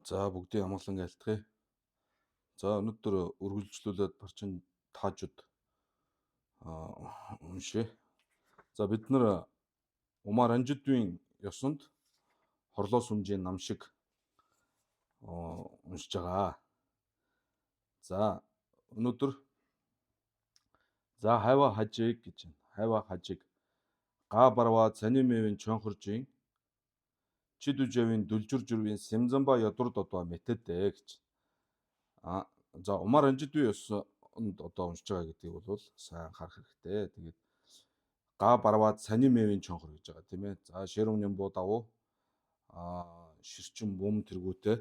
За бүгдийн амгалан айлтгая. За өнөөдөр үргэлжлүүлээд барчин таажууд уншъя. За бид нар Умар Анжидвийн ёсонд хорлоо сүмжийн нам шиг уншиж байгаа. За өнөөдөр за хайва хажиг гэж байна. Хайва хажиг га барва цанимэвийн чонхоржийн чидүжэвийн дүлжүржүрвийн сэмзамба ядур додва мэтэдэ гэж. За Умар Анжидвийн ёсонд одоо уншиж байгаа гэдгийг бол сайн анхаарах хэрэгтэй. Тэгээд га барваад цанимэвийн чонхор гэж байгаа тийм ээ. За шэрүүнэн буу давуу ширчин бум тэргүүтэй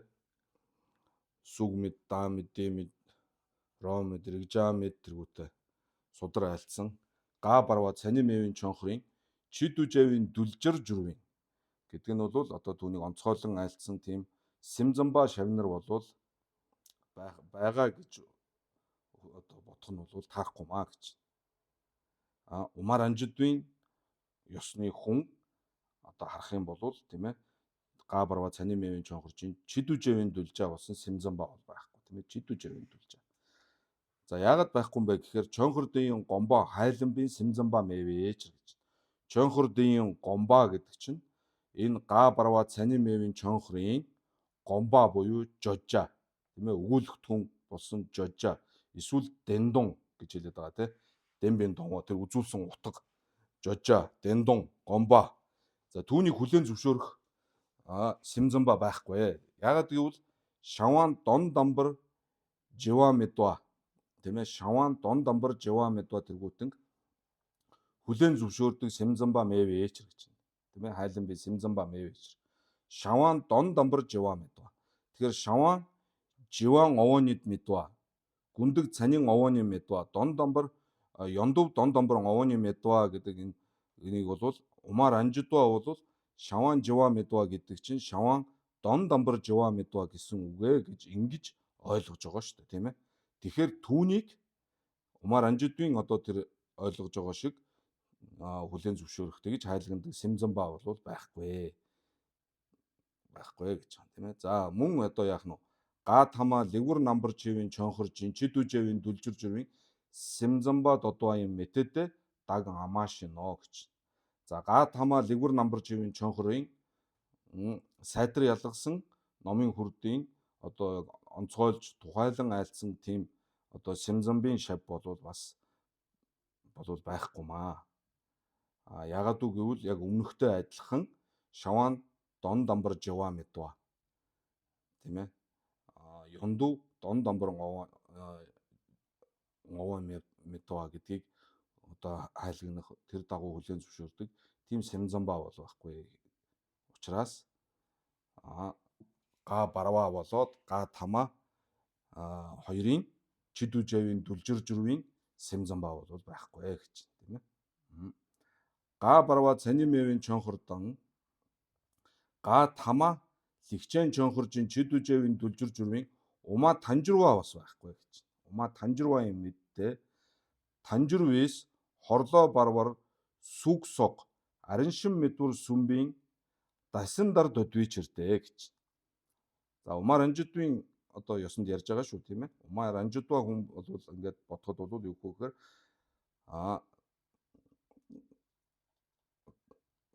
сүг мэд даа мэдээ мэд ром мэд рэгжаа мэд тэргүүтэй судар айлтсан га барваад цанимэвийн чонхорын чидүжэвийн дүлжэр журвийн гэдэг нь бол одоо түүнийг онцгойлон айлтсан тийм сэмзамба шавнар болвол байгаа гэж одоо бодох нь бол таахгүй маа гэж. Умар Анжидвийн ёсны хүн одоо харах юм бол тийм ээ га барва цанимэвийн чонхоржийн чидүжэвийн дүлжаа болсон сэмзамба бол байхгүй тийм ээ чидүжэвийн дүлжаа. За яагаад байхгүй юм бэ гэхээр чонхордын гомбо хайланбын сэмзамба мэвэж гэж. Чонхордын гомба гэдэг чинь энэ га барва цанимэвийн чонхрын гомба буюу жожа тийм ээ өгүүлэгдэхүүн болсон жожа эсвэл дэндун гэж хэлээд байгаа тийм дэмбэн донго тэр үзүүлсэн утга жожа дэндун гомба за түүнийг хүлээн зөвшөөрөх сэмзамба байхгүй. Яагаад гэвэл шаваан дон дамбар жива медва тийм ээ шаваан дон дамбар жива медва тэргүүтэн хүлээн зөвшөөрдөг сэмзамба мэвэж гэж тийм ээ хайлан би сэмзамба мэвэж шаваан дон дамбар жива медва тэгэхээр шаваан живан овоонид медва гүндэг цанин овооны медва дон дамбар ёндов дон дамбар овооны медва гэдэг энийг бол Умар Анжидва бол шаваан жива медва гэдэг чинь шаваан дон дамбар жива медва гэсэн үг гэж ингэж ойлгож байгаа шүү дээ тийм ээ. Тэгэхээр түүнийг Умар Анжидвийн одоо тэр ойлгож байгаа шиг хүлээн зөвшөөрөх тэгж хайлагнадаг сэмзамба бол байхгүй гэж байна тийм ээ. За мөн одоо яах нь га тама лигур намбар чивийн чонхоржийн чидүжэвийн дүлжүр журвийн сэмзамба додваын мэтэдэ даг амаашино гэж. За га тама лигур намбар чивийн чонхорын сайдар ялгасан номын хүрдийн одоо онцгойлж тухайлан айлцсан тийм одоо сэмзамбын шав болвол бас болвол байхгүй маа. Ягаад үг гэвэл яг өмнөхтэй адилхан шаваан дон дамбар жива медва тийм ээ. Ёндов дон дамбар нговоо медва гэдгийг одоо хайлгнах тэр дагуу хүлээн зөвшөөрдөг тийм сэмзамба бол байхгүй. Учираас га барва болоод га тама хоёрын чидүжэвийн дүлжэр журвийн сэмзамба бол байхгүй гэж тийм ээ. Га барва цанимэвийн чонхордон га тама лигчэн чонхоржийн чидүжэвийн дүлжэр журвийн ума танжирва бас байхгүй гэж. Ума танжирваын мэддээ танжирвээс хорлоо барвар сүг сог араншин мэдвэр сүмбийн дасан дар додвичэрдэ гэж. За Умар Анжидвийн одоо ёсонд ярьж байгаа шүү тийм ээ. Умар Анжидва хүн бол ингээд бодоход бол юу гэхээр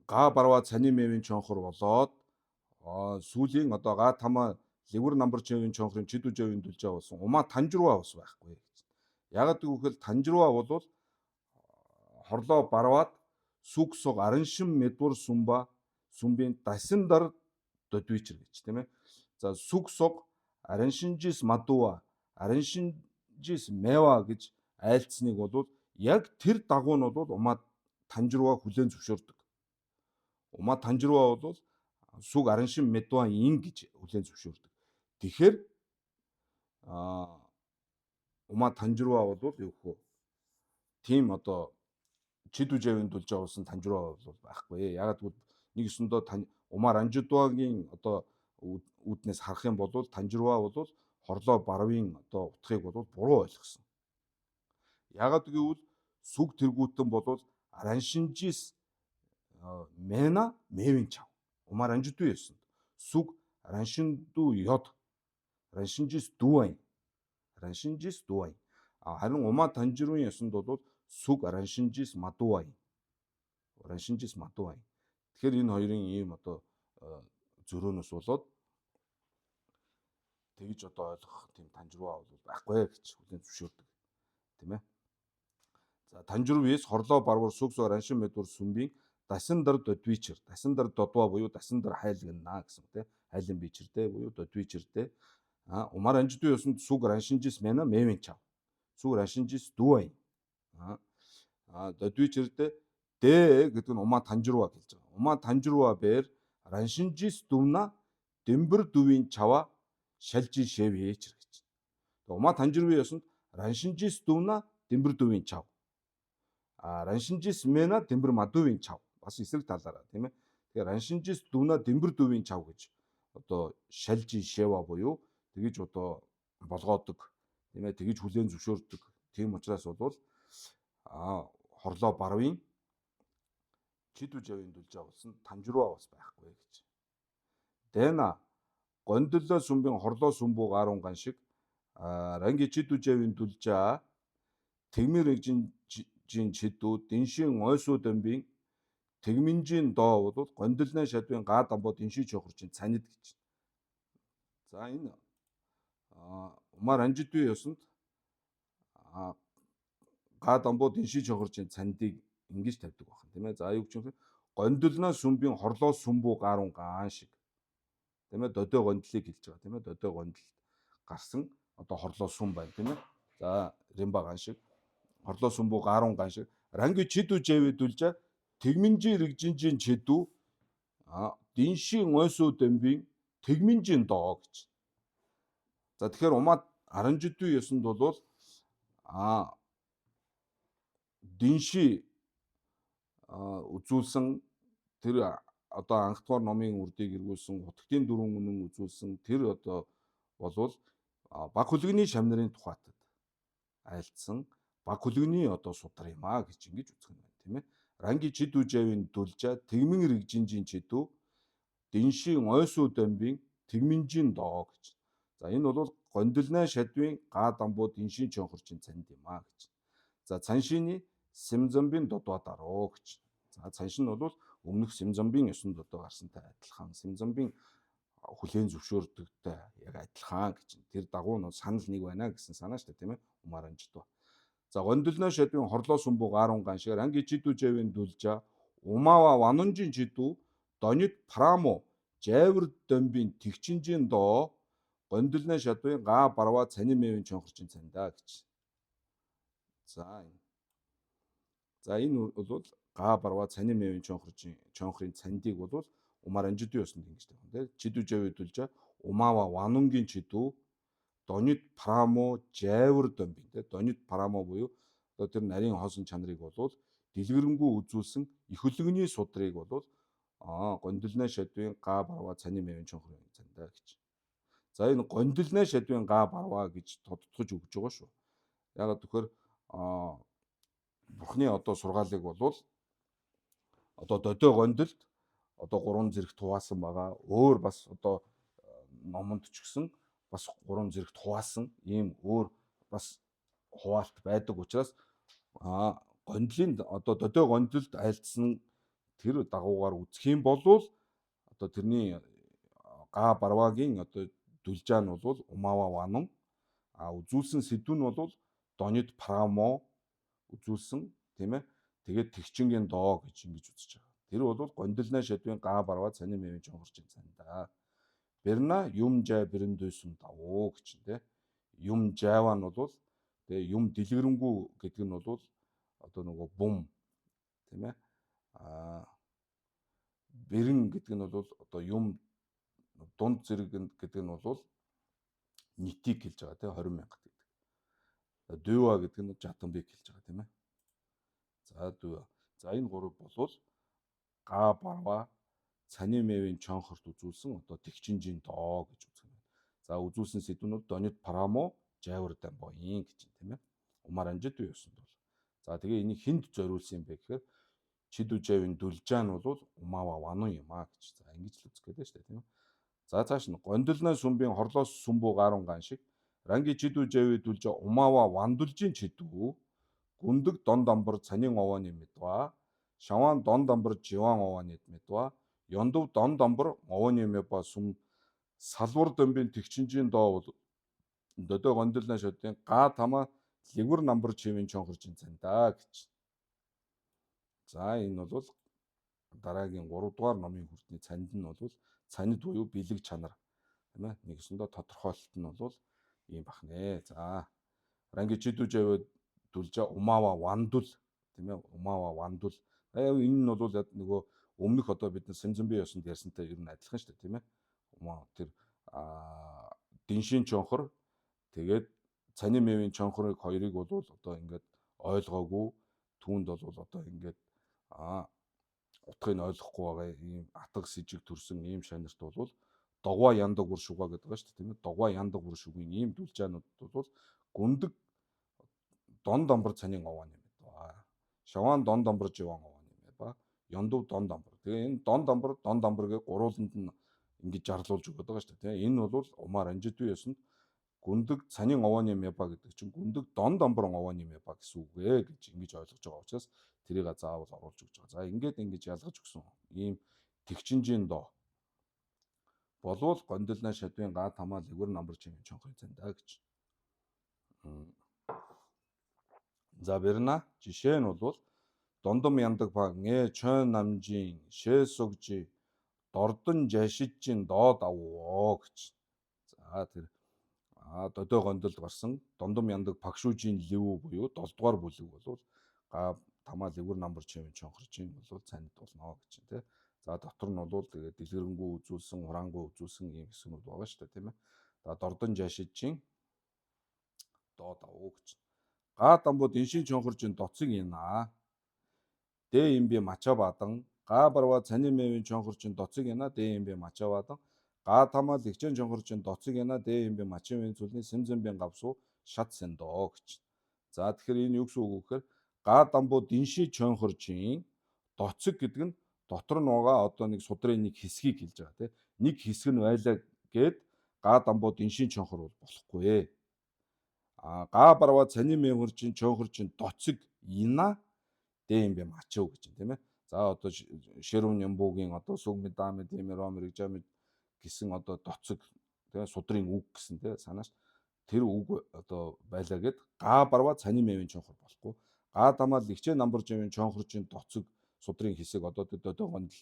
га барва цанимэвийн чонхор болоод сүүлийн одоо га тама ливер намбар чивийн чонхрын чидүжэвийн дүлжээ болсон ума танжирва бас байхгүй гэж. Ягаад гэвэл танжирва бол хорлоо барваад сүг суг араншин медвар сүмбийн дасан дар додвичэр гэж тийм ээ. За сүг суг араншинжис мадува араншинжис мэва гэж айлцсныг бол яг тэр дагуу нь бол ума танжирва хүлээн зөвшөөрдөг. Ума танжирва бол сүг араншин медва ин гэж хүлээн зөвшөөрдөг. Тэгэхээр ума танжирва бол юу гэх вэ? Тийм одоо чидүжэвийн дүлжээ болсон танжирва бол байхгүй. Ягаад гэвэл нэг өсөндөө Умар Анжидвагийн одоо үүднээс харах юм бол танжирва бол хорлоо барвын одоо утгыг бол буруу ойлгосон. Ягаад гэвэл сүг тэргүүтэн бол араншинжис мэна мэвин чав. Умар Анжидвийн ёсонд сүг араншинду ёд раншинжис дуайн. раншинжис дуайн. Харин ума танжирууны ёсонд бол сүг раншинжис мадуайн. раншинжис мадуайн. Тэгэхээр энэ хоёрын ийм одоо зөрөөнөөс болоод тэгж одоо ойлгох тийм танжируу бол байхгүй гэж хүлээн зөвшөөрдөг. Тийм ээ. За танжируу вес хорлоо барвар сүгс раншин мэдвэр сүмбийн дасан дар додвичэр. Дасан дар додва буюу дасан дар хайлгна гэсэн тийм. Хайлын бичэртэй буюу додвичэртэй. Умар анжидуу ёсонд сүг раншинжис мэна мэвэн чав. Сүг раншинжис дуайн. Додвичэртэй дэ гэдэг нь ума танжируу гэж байгаа. Ума танжируу бэр раншинжис дүвна дэмбэр дүвийн чава шалжи шэвэж гэж. Ума танжируу ёсонд раншинжис дүвна дэмбэр дүвийн чав. раншинжис мэна дэмбэр мадувийн чав. Бас эсрэг талаараа тийм ээ. Тэгэхээр раншинжис дүвна дэмбэр дүвийн чав гэж одоо шалжи шэва буюу тэгж одоо болгоодог. Тийм ээ. Тэгж хүлээн зөвшөөрдөг. Тийм учраас бол хорлоо барвын чидүү жавын дүлжаа болсон танжируу бас байхгүй гэж. Дэна гондолло сүмбийн хорлоо сүмбүү гаруун ган шиг ранги чидүү жавын дүлжаа тэгмэр жин чидүү дэншин ойсуу дөмбийн тэгминжин доо бол гондолны шадвын га дамбоо дэнши чохорчин цанид гэж. За энэ умар анжидуу ёсонд га дамбоо дэнши чохорчин цандыг ингэж тавьдаг байна тийм ээ. За юу гэж вэ? Гондолно сүмбийн хорлоо сүмбүү гаруун ган шиг. Тийм ээ. Додой гондлыг хэлж байгаа тийм ээ. Додой гондолд гарсан одоо хорлоо сүм байна тийм ээ. За римба ган шиг хорлоо сүмбүү гаруун ган шиг ранги чидүү жэвэ дүлжа тэгминжи рэгжинжин чидүү диншин ойсуу дөмбийн тэгминжин доо гэж. За тэгэхээр умаа аранжидүү ёсонд бол динши үзүүлсэн тэр одоо анхдугаар номын үрдийг эргүүлсэн хутгтын дөрвөн үнэн үзүүлсэн тэр одоо болвол баг хүлэгний шамнарын тухайтад айлдсан баг хүлэгний одоо судар юм гэж ингэж үзэх юм байна тийм ээ. Ранги чидүү жавын дүлжа тэгмэн рэгжинжин чидүү диншин ойсуу дөмбийн тэгминжин доо гэж. За энэ бол гондолны шадвын га дамбуу диншин чонхорчин цанд юм гэж. За цаншины сэмзамбын додва даруу гэж. За цаншин нь бол өмнөх сэмзамбын ёсонд одоо гарсантай адилхан сэмзамбын хүлээн зөвшөөрдөгтэй яг адилхан гэж. Тэр дагуу нь санал нэг байна гэсэн санаа шүү дээ тийм ээ. Умар анжидуу. За гондолны шадвын хорлоо сүмбүү гаруун ган шиг ранги чидүү жавын дүлжа умава ванунжин чидүү донит прамо жавэр дөмбийн тэгчинжин доо гондолны шадвын га барва цанин мэвэн чонхорчин цандаа гэж. За энэ бол га барва цанин мэвэн чонхрын цандыг бол умар анжидуу ёсонд ингэж тавина тийм. Чидүү жавын дүлжа умава ванунгийн чидүү донит прамо жавэр дөмбийн тийм. Донит прамо буюу одоо тэр нарийн хоосон чанарыг бол дэлгэрэнгүй үзүүлсэн их хөлөгний судрыг бол гондолны шадвын га барва цанин мэвэн чонхрын цандаа гэж. За энэ гондолны шадвын га барва гэж тодтогч өгж байгаа шүү. Ягаад гэхээр бурхны одоо сургаалыг бол одоо додой гондолд одоо 3 зэрэг хуваасан байгаа. Өөр бас одоо номонд ч гэсэн бас 3 зэрэг хуваасан ийм өөр бас хуваалт байдаг учраас гондлын одоо додой гондолд айлдсан тэр дагуугаар үзэх юм бол одоо тэрний га барвагийн одоо дүлжаа нь бол умава ванун үзүүлсэн сэдв нь бол донит прамо үзүүлсэн тийм ээ. Тэгээд тэгчингийн доо гэж ингэж үзэж байгаа. Тэр бол гондолны шадвын га барва цанин мэвэн чонхорчин цандаа. Берна юм жай бэрэндэсэн давуу гэж тийм. Юм жайва нь бол тэгээ юм дэлгэрэнгүй гэдэг нь бол одоо нөгөө бум тийм ээ. Бэрэн гэдэг нь бол одоо юм дунд зэрэг гэдэг нь бол нитийг хэлж байгаа тийм 20 мянга гэдэг. Дүйва гэдэг нь 60 бийг хэлж байгаа тийм ээ. За дүйва. За энэ гурав болвол га барва цанин мэвэн чонхорт үзүүлсэн одоо тэгчинжин доо гэж үзэх юм. За үзүүлсэн сэдв нь донит прамо жавар дамбоин гэж тийм ээ. Умар анжидуу ёсонд бол. За тэгээ энийг хүнд зориулсан юм бэ гэхээр чидүү жавын дүлжаа нь бол умава ванун юм гэж. За ингэж л үзэх гэдэг шүү дээ тийм ээ. За цааш нь гондолны сүмбийн хорлоос сүмбүү гарун ган шиг ранги чидүү жэвэ дүлжэ умаава вандулжин чидүү гүндэг дон дамбар цанин овооны мэдва шаваан дон дамбар живаан овооны мэдва ёндов дон дамбар овооны мэба сүм салвар дөмбийн тэгчинжийн доо дөдөө гондолны шодын га тама лигвэр намбар чивэн чонхоржин цандаа гэж. За энэ бол дараагийн 3 дугаар номын хүртний цанд нь бол цанид буюу бэлэг чанар тийм ээ нэгсэндээ тодорхойлолт нь бол ийм бахнэ. За ранги чидүүжэвэ дүлжэ умаава вандул тийм ээ умаава вандул энэ нь бол яг нөгөө өмнөх одоо бид нар Сэмзэнбийн ёсонд ярьсантай ер нь адилхан шүү дээ тийм ээ умаа тэр диншийн чонхор тэгээд цанин мэвийн чонхорыг хоёрыг бол одоо ингээд ойлгоогүй түүнд бол одоо ингээд утгыг ойлгохгүй байгаа ийм атга сэжиг төрсөн ийм шанарт бол догва яндаг ур шугаа гэдэг байгаа шүү дээ тийм ээ догва яндаг ур шугийн ийм дүлжаанууд бол гүндэг дон дамбар цанин овооны мэд ба шаваан дон дамбар живаан овооны мэд ба ёндов дон дамбар. Тэгээ энэ дон дамбар гэх гурвууланд нь ингэж жарлуулж өгöd байгаа шүү дээ тийм энэ бол умаар анжидгүй ёсонд гүндэг цанин овооны мэба гэдэг чинь гүндэг дон дамбар овооны мэба гэсэн үг ээ гэж ингэж ойлгож байгаа учраас тэрийг заавал оруулж өгч байгаа. За ингэж ялгаж өгсөн ийм тэгчинжийн доо болвол гондолны шадвын га тамаа лигвэр намбар чимэн чонхын цандаа гэж. За бэрна жишээ нь бол дондом яндаг ба нэ чön намжийн шээсөгжи дордон жашижин доо давуу гэж. За тэр додоо гондолд гарсан дондом яндаг пагшуужийн лив буюу 7 дугаар бүлэг бол га тамаа лигвэр намбар чимэн чонхоржин бол цанд болно гэж тийм. За дотор нь бол тэгээд дэлгэрэнгүй үзүүлсэн, хураангуй үзүүлсэн ийм хэсгүүд байгаа шүү дээ тийм ээ. За дордон жашижин доо давуу гэж. Га дамбууд иншийн чонхоржин доцыг ина. Дэ имби мачабадан га барва цанин мэвийн чонхоржин доцыг ина дэ имби мачабадан га тамаа лигчэн чонхоржин доцыг ина дэ имби мачивын зүйлний Сэмзэнбийн гавсуу шат сэндоо гэж. За тэгэхээр энэ юу гэсэн үг вэ гэхээр га дамбууд иншийн чонхоржин доцыг гэдэг нь дотор нь байгаа одоо нэг судрын нэг хэсгийг хэлж байгаа тийм. Нэг хэсэг нь байлаа гэд га дамбууд иншийн чонхор бол болохгүй ээ. Га барва цанин мэвэржин чонхоржин доцыг ина дэ имби мачив гэж тийм ээ. За одоо Шэрүүн Нямбуугийн одоо сүгмэд даамэд имэро мэрэгжамэд гэсэн одоо доцог тийм судрын үг гэсэн тийм санааш тэр үг одоо байлаа гэд га барва цанин мэвийн чонхор болохгүй. Га дамаа лигчээ намбар жимийн чонхоржин доцог судрын хэсэг одоо додоо гондол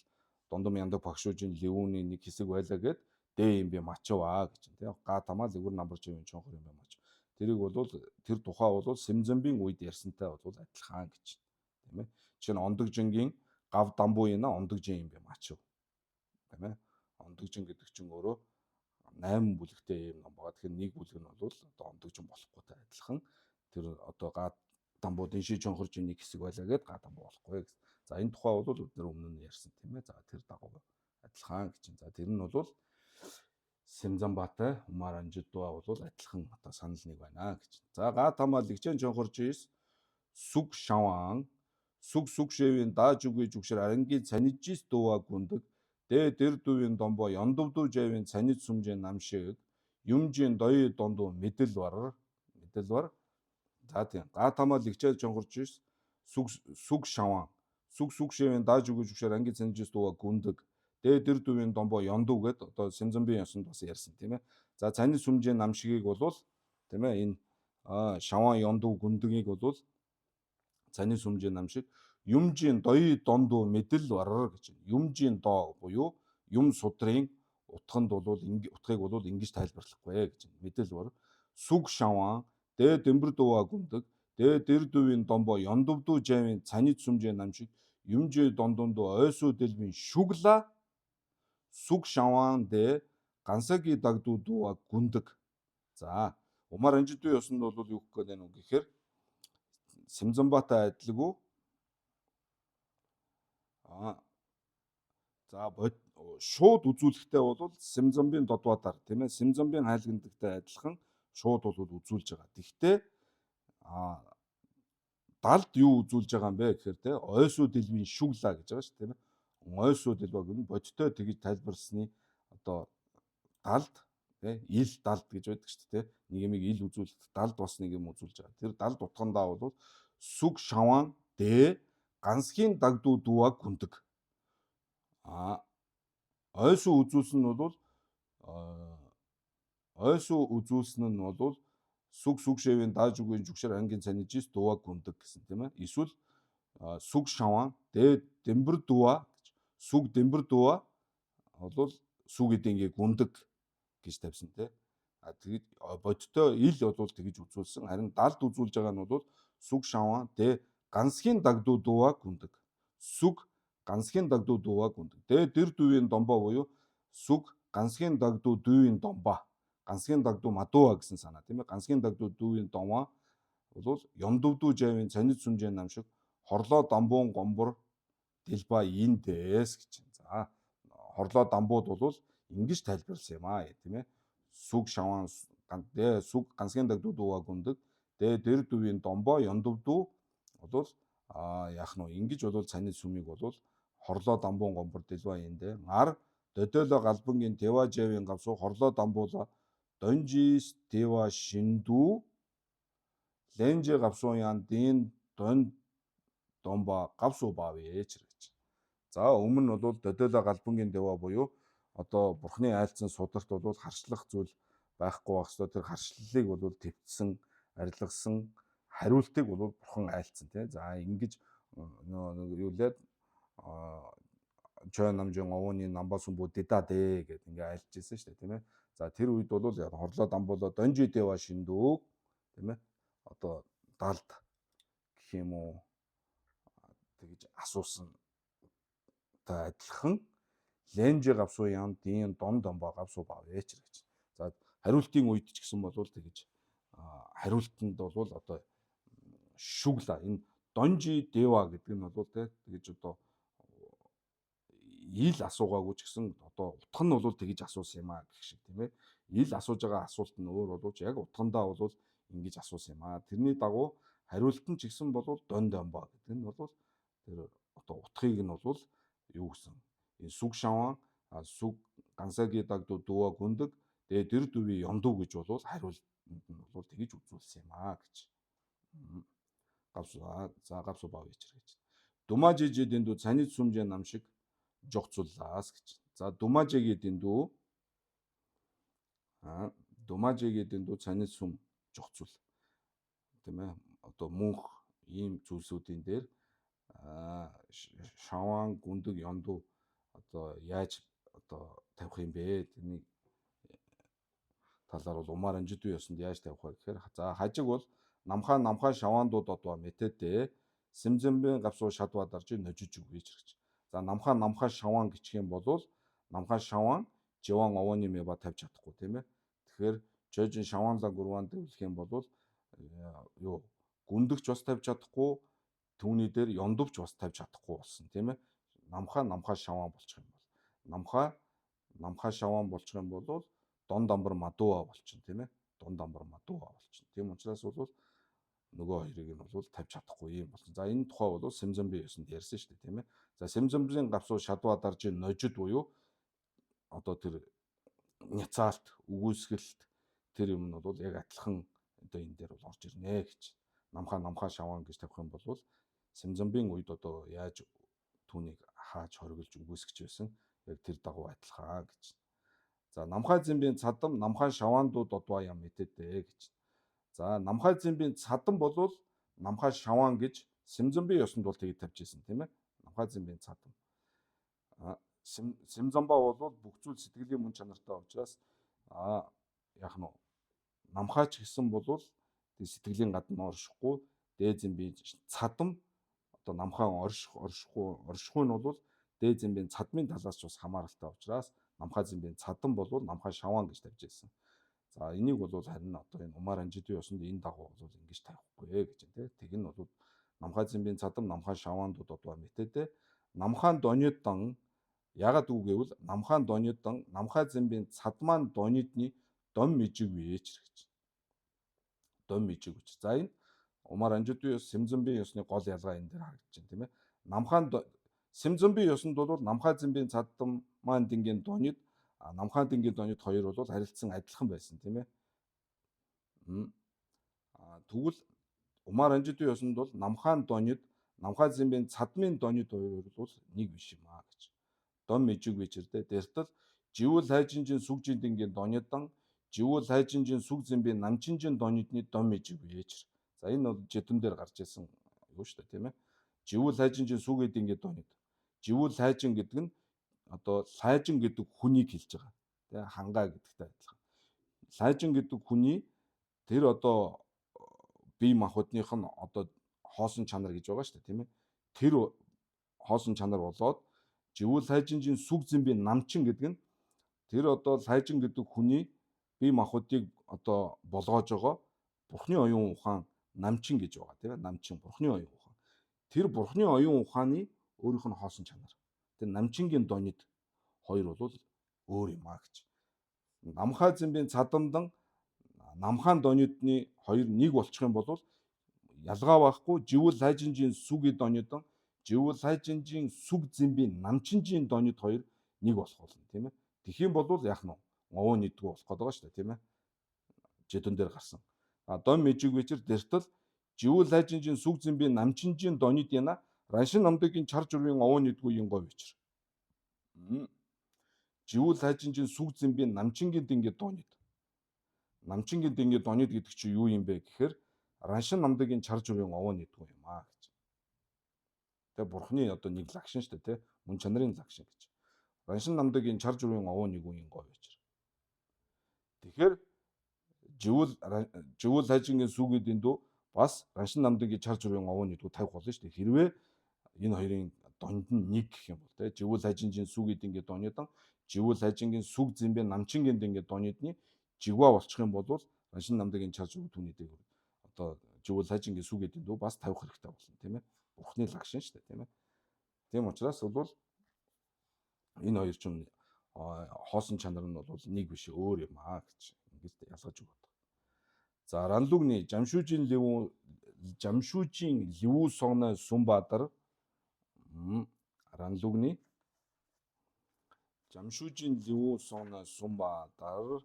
дондом яндаг пагшуужийн ливүүний нэг хэсэг байлаа гэд дэ имби мачив гэж тийм. Га тамаа лигвэр намбар жимийн чонхор юм байна мачив. Тэрийг бол тэр тухай бол Сэмзэнбийн үед ярьсантай бол адилхан гэж тийм ээ. Жишээ нь ондогжингийн гав дамбууина ондогжин юм бэ мачив. Тийм ээ. Ондогжин гэдэг чинь өөрөө 8 бүлэгтэй юм ном байгаа. Тэгэхээр нэг бүлэг нь бол одоо ондогжин болохгүйтэй адилхан тэр одоо га дамбуудын ший чонхоржин нэг хэсэг байлаа гэд га дамбуу болохгүй гэсэн. За энэ тухай бол бид нар өмнө нь ярьсан тийм ээ. За тэр дагуу адилхан гэж. За тэр нь бол Сэмзэнбаатай умаар анжидуа бол адилхан одоо санал нэг байна гэж. За га тамаа лигчэн чонхоржис сүг шаваан сүг шэвийн дааж үгүй жүгшэр арангийн цанижис дууа гүндэг дэ дэр дүүвийн домбо ёндовдуу жавийн цаниж сүмжээ намшиг юмжийн доёи дондуу мэдэл бар. За тийм га тамаа лигчэн чонхоржис сүг шаваан сүг шэвийн дааж үгүй жүгшэр арангийн цанижис дууа гүндэг дэ дэр дүүвийн домбо ёндов гэд одоо Сэмзэнбийн ёсонд бас ярьсан тийм ээ. За цаниж сүмжээ намшигийг бол тийм ээ энэ шаваан ёндов гүндгийг бол цанин сүмжээ намшиг юмжийн доёи дондуу мэдэл барар гэж. Юмжийн доо буюу юм судрын утганд бол утгыг бол ингэж тайлбарлахгүй гэж. Мэдэл бар. Сүг шаваан дэ дэмбэр дууа гүндэг дэ дэр дүүвийн домбо ёндовдуу жавийн цанид сүмжээ намшиг юмжээ дондондоо ойсуу дэлбийн шүгла сүг шаваан дэ гансаги дагдуу дууа гүндэг. За умаар анжидуй ёсонд бол юу гэх гээд байна вэ гэхээр Сэмзэнбаатай адилгүй за шууд үзүүлэхтэй бол Сэмзэнбийн додвадаар тийм ээ Сэмзэнбийн хайлгандагтай адилхан шууд бол үзүүлж байгаа. Гэхдээ далд юу үзүүлж байгаа юм бэ гэхээр те ойсуу дэлбийн шүглаа гэж байгаа шүү тийм ээ. Ойсуу дэлбэг нь бодтой тэгж тайлбарсны одоо далд тий ил далд гэж байдаг шүү дээ. Нэг юм ил үзүүлэлт далд бас нэг юм үзүүлж байгаа. Тэр далд утгандаа бол сүг шаваан дэ гансхийн дагдуу дууаг хүндэг. Ойсуу үзүүлсэн нь бол сүг шавийн дааж үгийн жүгшэр ангийн цанижис дууаг хүндэг гэсэн тийм ээ. Эсвэл сүг шаваан дэ дэмбэр дууа гэж сүг дэмбэр дууа бол сүг эдингээ гүндэг гэж тавьсан тий. Тэгээд бодтой ил бол тэгж үзүүлсэн. Харин далд үзүүлж байгаа нь бол сүг шаваан дэ гансхийн дагдуу дууа гүндэг. Сүг гансхийн дагдуу дууа гүндэг. Дэ дэр дүүийн домбоо буюу сүг гансхийн дагдуу дүүийн домбоо. Гансхийн дагдуу мадууа гэсэн санаа тийм ээ. Гансхийн дагдуу дүүийн домоо бол ёмдөвдүү жавийн цанид сүмжээ нам шиг хорлоо дамбуун гомбор дэлба индээс гэж. За хорлоо дамбууд бол ингэж тайлбарласан юм аа тийм ээ. Сүг шаваан дэ сүг гансхийн дагдуу дууа гүндэг. Дэ дэр дүүийн домбоо ёмдөвдүү бол яах нь ингэж бол цанид сүмийг бол хорлоо дамбуун гомбор дэлба индэ гар дөдөөлө галбангийн тэва жавийн гавсуу хорлоо дамбуула донжис тэва шиндүү ленжи гавсуу ян дин дон домба гавсуу бавэж гэж. За өмнө нь бол дөдөөлө галбангийн тэва буюу одоо бурхны айлцсан сударт бол харшлах зүйл байхгүй байх ёстой. Тэр харшлалыг бол твцсэн, арилгасан хариултыг бол бурхан айлцсан тий. За ингэж юу лээд чой намжин овооны намбасан бүдэда дэ гэдэг ингээ айлж ирсэн шүү дээ тийм ээ. За тэр үед бол хорлоо дамбуулаа донжи дэва шиндүү тийм ээ. Одоо далд гэх юм уу тэгж асуусан та адилхан ленжи гавсуу ян дин дон домбоо гавсуу бавэж гэж. За хариултын үед ч гэсэн бол тэгж хариултанд бол одоо шүгла энэ донжи дэва гэдэг нь бол тэгж одоо ил асуугаагүй ч гэсэн одоо утга нь бол тэгж асуусан юм аа гэх шиг тийм ээ. Ил асууж байгаа асуулт нь өөр боловч яг утгандаа бол ингэж асуусан юм аа. Тэрний дагуу хариулт нь ч гэсэн бол дон домбоо гэдэг нь бол тэр одоо утгыг нь бол юу гэсэн энэ сүг шаваан сүг гансагийн дагдуу дууа гүндэг дэ дэр дүүви ёндуу гэж бол хариулт нь бол тэгж үзүүлсэн юм аа гэж. Гавсуу бав ичэр гэж. Думажижид энэ дүү цанид сүмжээ нам шиг жогцууллаас гэж. За думажигийн дүү цанид сүм жогцуул. Тийм ээ. Одоо мөнх ийм зүйлсүүдийн дээр шаваан гүндэг ёндуу одоо яаж одоо тавих юм бэ? Тэрний талаар бол умаар анжидуу ёсонд яаж тавих вэ гэхээр за хажиг бол намхаа шаваандууд одоо мэтэтэ сэмзэмбэн гавсуу шадваа дарж ножиж үгэж гэж. За намхаа шаваан гिचх юм бол намхаа шаваан живан овооны мэба тавьж чадахгүй тийм ээ. Тэгэхээр жожин шаваанла гурван дэвлэх юм бол юу гүндэгч бас тавьж чадахгүй түүний дээр ёндовч бас тавьж чадахгүй болсон тийм ээ. Намхаа шаваан болчих юм бол намхаа шаваан болчих юм бол дон дамбар мадууа болчихно тийм ээ. Дон дамбар мадууа болчихно. Тийм учраас бол нөгөө хоёрыг нь бол тавьж чадахгүй юм болсон. За энэ тухай бол сэмзэмби ёсонд ярьсан шүү дээ тийм ээ. За сэмзэмбийн гавсуу шадваа дарж ножид буюу одоо тэр няцаалт үгүйсгэлт тэр юм нь бол яг адилхан одоо энэ дээр бол орж ирнэ гэж. Намхаа шаваан гэж тавих юм бол сэмзэмбийн үед одоо яаж түүнийг хааж хориглож үгүйсгэж байсан яг тэр дагуу адилхан гэж. За намхаа зэмбийн цадам намхаа шаваандууд одваа ям мэдээдэ гэж. За намхаа зэмбийн цадам болвол намхаа шаваан гэж сэмзэмбийн ёсонд бол тэгээд тавьж ирсэн тийм ээ. Намхаа зэмбийн цадам. Сэмзамбаа бол бүх зүйл сэтгэлийн мөн чанартай учраас яах нь намхаач гэсэн бол сэтгэлийн гадна оршихгүй дээд зэмбийн цадам одоо намхаа оршихгүй нь бол дээд зэмбийн цадмын талаас ч бас хамааралтай учраас намхаа зэмбийн цадам бол намхаа шаваан гэж тавьж ирсэн. За энийг бол харин одоо энэ умаар анжидуу ёсонд энэ дагуу бол ингэж тавихгүй гэж тийм. Тэг нь бол намхаа зэмбийн цадам намхаа шаваандууд одваа мэтэдэ намхаан донёддан ягаад үгээвэл намхаан донёддан намхаа зэмбийн цадмаан донёдны дом мижиг вээч гэж. Дом мижиг үуч. За энэ умаар анжидуу ёс сэмзэмбийн ёсны гол ялгаа энэ дээр харагдаж байна тийм ээ. Намхаан сэмзэмбийн ёсонд бол намхаа зэмбийн цадам маань дингийн донёд Намхаа Дэнгийн донёд хоёр бол харилцсан адилхан байсан тийм ээ. Тэгвэл Умар Анжидын ёсонд бол Намхаан донёд, Намхаа Зэмбийн цадмын донёд хоёр бол нэг биш юм аа гэж. Дон мэжиг бичэрдэ. Дэртэл Живүүл хайжинжин сүгжин дэнгийн донёдан Живүүл хайжинжин сүг Зэмбийн намчинжин донёдны дон мэжиг бийчэр. За энэ бол жидэн дээр гарч ирсэн юу шүү дээ тийм ээ. Живүүл хайжинжин сүг дэнгийн донёд. Живүүл хайжин гэдэг нь одоо сайжин гэдэг хүнийг хэлж байгаа. Тэ хангаа гэдэгтэй адилхан. Сайжин гэдэг хүний тэр одоо бие махбодных нь одоо хоосон чанар гэж байгаа шүү дээ тийм ээ. Тэр хоосон чанар болоод Живүүл хайжинжин сүг Зэмбийн намчин гэдэг нь тэр одоо сайжин гэдэг хүний бие махбодыг одоо болгоож байгаа Бурхны оюун ухаан намчин гэж байгаа тийм ээ. Намчин Бурхны оюун ухаан. Тэр Бурхны оюун ухааны өөрийнх нь хоосон чанар. Тэр намчингийн донёд хоёр бол өөр юм аа гэж. Намхаа Зэмбийн цадамдан Намхаан донёдны хоёр нэг болчих юм бол ялгаа байхгүй Живүүл хайжинжин сүгийн донёдон Живүүл хайжинжин сүг Зэмбийн намчинжин донёд хоёр нэг болох болно тийм ээ. Тэгэх юм бол яах нь овоо нэгдгүү болох гээд байгаа шүү дээ тийм ээ. Жидэн дээр гарсан. Дон мэжиг бичэр дэртэл Живүүл хайжинжин сүг Зэмбийн намчинжин донёд яна раншин намдгийн чар журвын овоо нэгдгүү юнгой бичэр. Живүүл хайжинжин сүг Зэмбийн намчингийн дэнгийн донёд. Намчингийн дэнгийн донёд гэдэг чинь юу юм бэ гэхээр раншин намдгийн чар журвын овоо нэгдгүү юм аа гэж. Тэгээ Бурхны одоо нэг лагшин шүү дээ тий. Мөн чанарын лагшин гэж. Раншин намдгийн чар журвын овоо нэггүй юнгой бичэр. Тэгэхээр Живүүл хайжингийн сүгийн дэндүү бас раншин намдгийн чар журвын овоо нэгдгүү тавих болно шүү дээ. Хэрвээ энэ хоёрын донд нь нэг гэх юм бол тий. Живүүл хайжингийн сүгийн дэнгийн донёдан Живүүл хайжингийн сүг Зэмбийн намчингийн дэнгийн донёдны жигва болчих юм бол раншин намдгийн чар журвын түүний дээгүүр одоо Живүүл хайжингийн сүгийн дэндүү бас тавих хэрэгтэй болно тийм ээ. Бурхны лагшин шүү дээ тийм ээ. Тийм учраас бол энэ хоёр ч хоосон чанар нь бол нэг биш өөр юм аа гэж ингэж ялгаж өгöd. За Ранлүгний Жамшүүжийн Лэвүү согноо Сүмбаатар Ранлүгний Жамшүүжийн Лэвүү согноо Сүмбаатар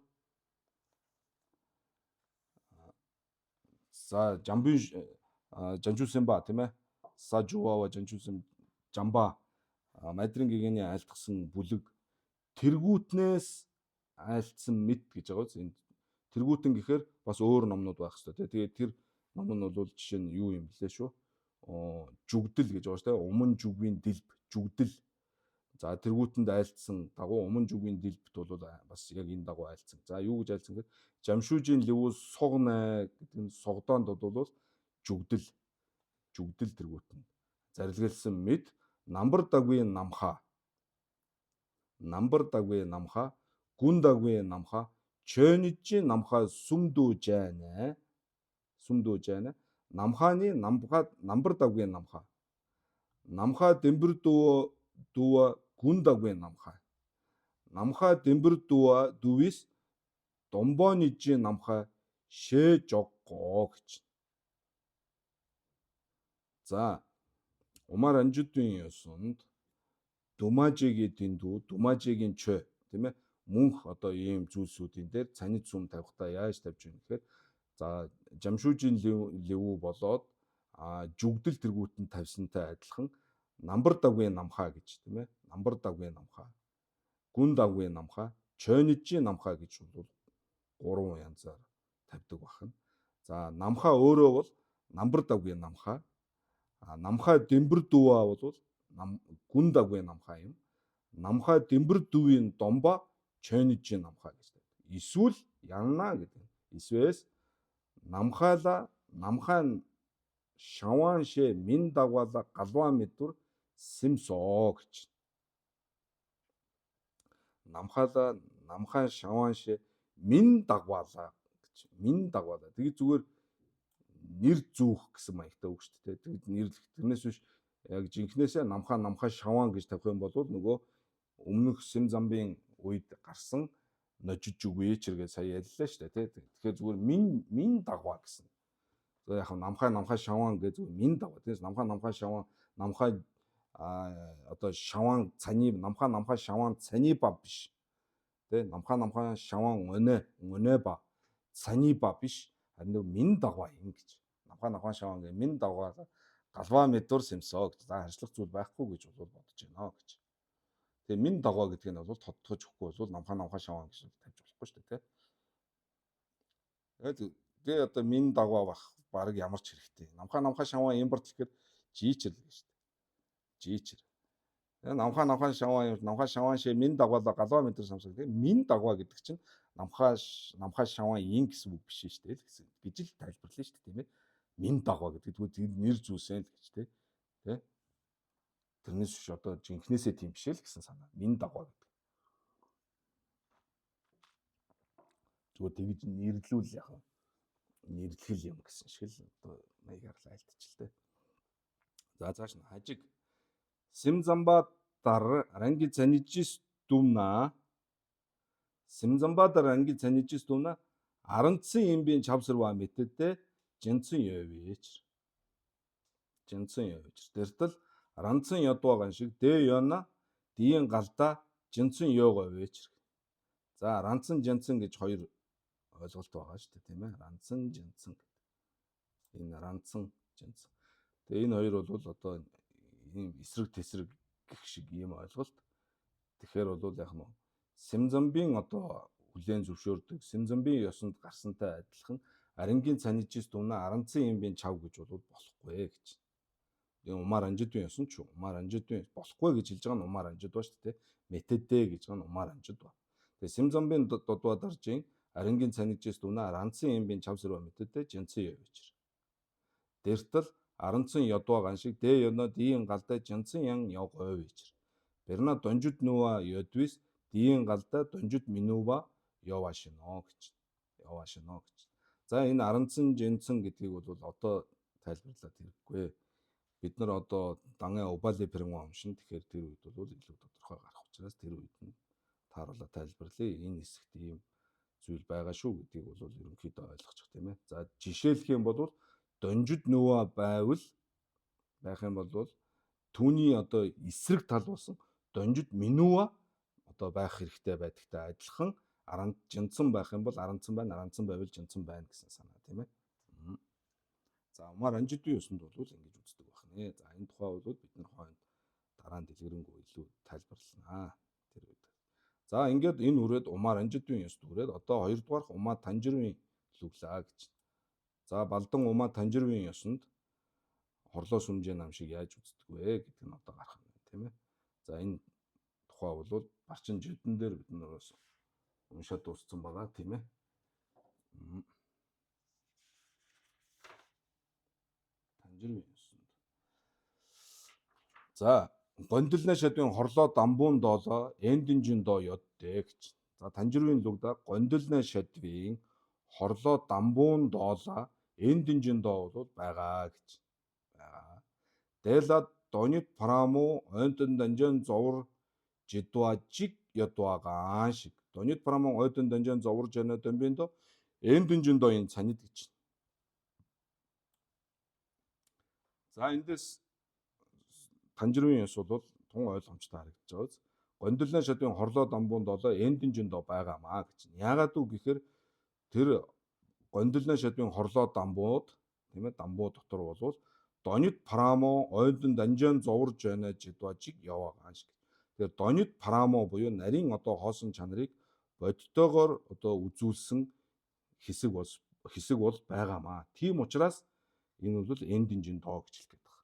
за Жанжуусэнба тийм ээ. Сажувава Жанжуусэн Жамба Мадрин гэгэний айлтгсан бүлэг тэргүүтнээс айлтсан мэд гэж байгаа үз. Энэ тэргүүтэн гэхээр бас өөр номнууд байх хэрэгтэй. Тэгээд тэр ном нь бол жишээ нь юу юм блэ шүү. Жүгдэл гэж байгаа шүү дээ. Уман жүгийн дэлб жүгдэл. За тэргүүтэнд айлтсан дагуу уман жүгийн дэлбэт бол бас яг энэ дагуу айлтсан. За юу гэж айлтсан гэхээр Жамшүүжийн Лэвүү согноо гэдэг нь согдоонд бол жүгдэл тэргүүтэн зарилгалсан мэд намбар дагвын намхаа гүн дагвын намхаа чөнижийн намхаа сүмдүү жайна намхааны намбар дагвын намхаа дэмбэр дүүа гүн дагвын намхаа дэмбэр дүүвис домбонижийн намхаа шээ жоггоо гэж. За Умар Анжидын ёсонд Думажигийн дэндүү Думажигийн чөө тийм ээ мөнх одоо ийм зүйлсүүдийн дээр цанид сүм тавихтаа яаж тавьж байна гэхээр за Жамшүүжийн Лэвүү болоод жүгдэл тэргүүтэн тавьсантай адилхан намбар дагвын намхаа гэж тийм ээ намбар дагвын намхаа гүн дагвын намхаа чөнижийн намхаа гэж бол гурван янзаар тавьдаг байна. За намхаа өөрөө бол намбар дагвын намхаа намхаа дэмбэр дүүа бол гүн дагвын намхаа юм. Намхаа дэмбэр дүүийн домба чөнижийн намхаа гэж байдаг. Эсвэл янна гэдэг. Эсвэл намхаан шаван шээ мин дагвала галваа мэдүр симсоо гэж. Намхаан шаван шээ мин дагвала гэж. Мин дагвала. Тэгээ зүгээр нэр зүүх гэсэн маягтай үг шүү дээ. Тэгэд нэрлэх тэрнээс биш яг жинхнээсээ намхаа шаван гэж тавих юм бол нөгөө өмнөх Сэм замбын үед гарсан ножиж үгүй чиргээ сая яллаа шүү дээ. Тэгэхээр зүгээр мин дагваа гэсэн. За яг намхаа шаван гэж зүгээр мин дагваа. Тэгээс намхаа шаван одоо шаван цани намхаа шаван цани бав биш. Тэ намхаа шаван өнөө ба сани ба биш харин нэг мин дагва юм гэж. Намхаа шаван гэ мин дагва галва мэдур сэмсоо гэж. За харьцлах зүйл байхгүй гэж бол бодож байна гэж. Тэгээ мин дагва гэдэг нь бол тодтогч өгөхгүй бол намхаа шаван гэж тавьж болохгүй шүү дээ, тэ. Тэгээ одоо мин дагва бах баг ямар ч хэрэгтэй. Намхаа шаван импорт гэхээр жичэр гэж шүү дээ. Жичэр. Тэгээ намхаа шаван шээ мин дагвала галва мэдэр самсаг. Тэгээ мин дагва гэдэг чинь намхаа шаван ин гэсэн үг биш шүү дээ л гэсэн. Гэж л тайлбарлана шүү дээ, тийм ээ. Мин дагва гэдэг тэгвэл нэр зүүсэн л гэж, тэ. Тэрнээс биш одоо жинхнээсээ тийм биш л гэсэн санаа. Мин дагва гэдэг. Зүгээр тэгж нэрлүүл яах вэ? Нэрлэл юм гэсэн шиг л одоо маягаар л айлтчихлээ. За цааш нь хажиг Симзамбадар ранги цанижис думна аранцсан имбийн чавсарва мэтэтэ жинцэн ёвич. Тэртэл ранцсан ядваган шиг дэ ёна диин галда жинцэн ёгович. За ранцсан жинцэн гэж хоёр ойлголт байгаа шүү дээ, тийм ээ. Ранцсан жинцэн. Энэ ранцсан жинцэн. Тэгээ энэ хоёр бол одоо ийм эсрэг тесрэг гэх шиг ийм ойлголт. Тэгэхээр бол яг нь Симзамбийн одоо хүлээн зөвшөөрдөг Симзамбийн ёсонд гарсантай адилхан Арангийн цанижис дүнэ аранцсан имбийн чав гэж бол болохгүй гэж. Тэгээ Умар Анжидын ёсон ч Умар Анжидын болохгүй гэж хэлж байгаа нь Умар Анжид ба шүү дээ. Мэтэдэ гэж байгаа нь Умар Анжид ба. Тэгээ Симзамбийн додва даржийн Арангийн цанижис дүнэ аранцсан имбийн чавсарва мэтэдэ жинцэн ёвич. Дэртэл аранцсан ядваган шиг дэ ёно диин галда жинцэн ян ёгович. Берна донжид нүва ёдвис диин галда донжид минува яваашино гэж. За энэ аранцсан жинцэн гэдгийг бол одоо тайлбарлаад хэрэггүй. Бид нар одоо Дангай Убали Пернгуа уншин. Тэгэхээр тэр үед бол илүү тодорхой гарах учраас тэр үед нь тааруулаад тайлбарлая. Энэ хэсэгт ийм зүйл байгаа шүү гэдгийг бол ерөнхийдөө ойлгочих, тийм ээ. За жишээлх юм бол донжид нүва байх юм бол түүний одоо эсрэг тал болсон донжид минува одоо байх хэрэгтэй байдагтай адилхан жинцэн байх юм бол аранцсан байвал жинцэн байна гэсэн санаа, тийм ээ. За Умар Анжидын ёсонд бол ингэж үздэг байна. За энэ тухай бол бид нар хойно дараа нь дэлгэрэнгүй илүү тайлбарлана. Тэр үед. За ингээд энэ үрээд Умар Анжидын ёсд үрээд одоо хоёрдугаарх Ума Танжирвийн лүглээ гэж. За Балдан Ума Танжирвийн ёсонд хорлоо сүмжээ нам шиг яаж үздэг вэ гэдэг нь одоо гарах юм, тийм ээ. За энэ тухай бол Барчин Жидэн дээр бид нараас уншаад дууссан байгаа, тийм ээ. Танжирвийн ёсонд. За гондилна шадын хорлоо дамбуун доолоо эндинжин доо ёдтэй гэж. За Танжирвийн лугда гондилна шадвийн хорлоо дамбуун доолоо эндинжин доо бол байгаа гэж. Дээлад донит параму ойнтон данжан зовор жидважиг ядвагаан шиг. Донит параму ойнтон данжан зовор жана дөмбөндө эндинжин доо энэ цанид гэж. За эндээс Танжирвийн ёс бол тун ойлгомжтой харагдаж байгаа. Гондилна шадын хорлоо дамбуун доолоо эндинжин доо байгаамаа гэж. Яагаад үг гэхээр тэр гондилна шадын хорлоо дамбууд, тийм ээ, дамбуу дотор бол донит парамо ойдон данжан зоврж байна жидважиг яваагаан шиг. Тэгэхээр донит парамо буюу нарийн одоо хоосон чанарыг бодтойгоор одоо үзүүлсэн хэсэг бол байгаамаа. Тийм учраас энэ бол эндинжин доо гэж хэлдэг байна.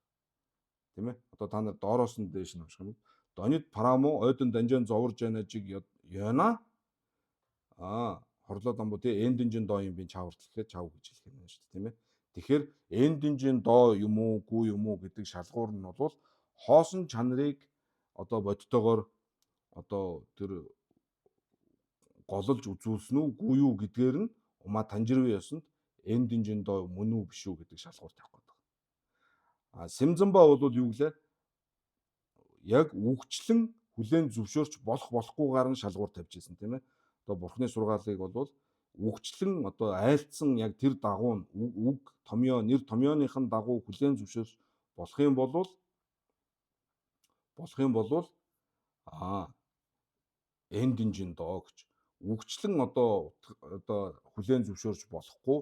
Тийм ээ. Одоо та нар доороос нь дээш нь унших юм. Донит парамо ойдон данжан зоврж байна жиг ёна. Хорлоо дамбуу тий эндинжин доо юм би чаварт гэхэд чав гэж хэлэх юм шүү дээ, тийм ээ. Тэгэхээр эндинжин доо юм уу, гүү юм уу гэдэг шалгуур нь бол хоосон чанарыг одоо бодтойгоор одоо тэр гололж үзүүлсэн үү, гүү юу гэдгээр нь Ума Танжирвийн ёсонд эндинжин доо мөн үү биш үү гэдэг шалгуур тавих гэдэг. Симзамба бол юу гэлээ? Яг үгчлэн хүлээн зөвшөөрч болохгүйгээр нь шалгуур тавьж ирсэн, тийм ээ. Одоо Бурхны сургаалыг бол үгчлэн одоо айлцсан яг тэр дагуу нь үг томьёо нэр томьёоныхын дагуу хүлээн зөвшөөрч болох юм бол эндинжин доо гэж. үгчлэн одоо хүлээн зөвшөөрч болохгүй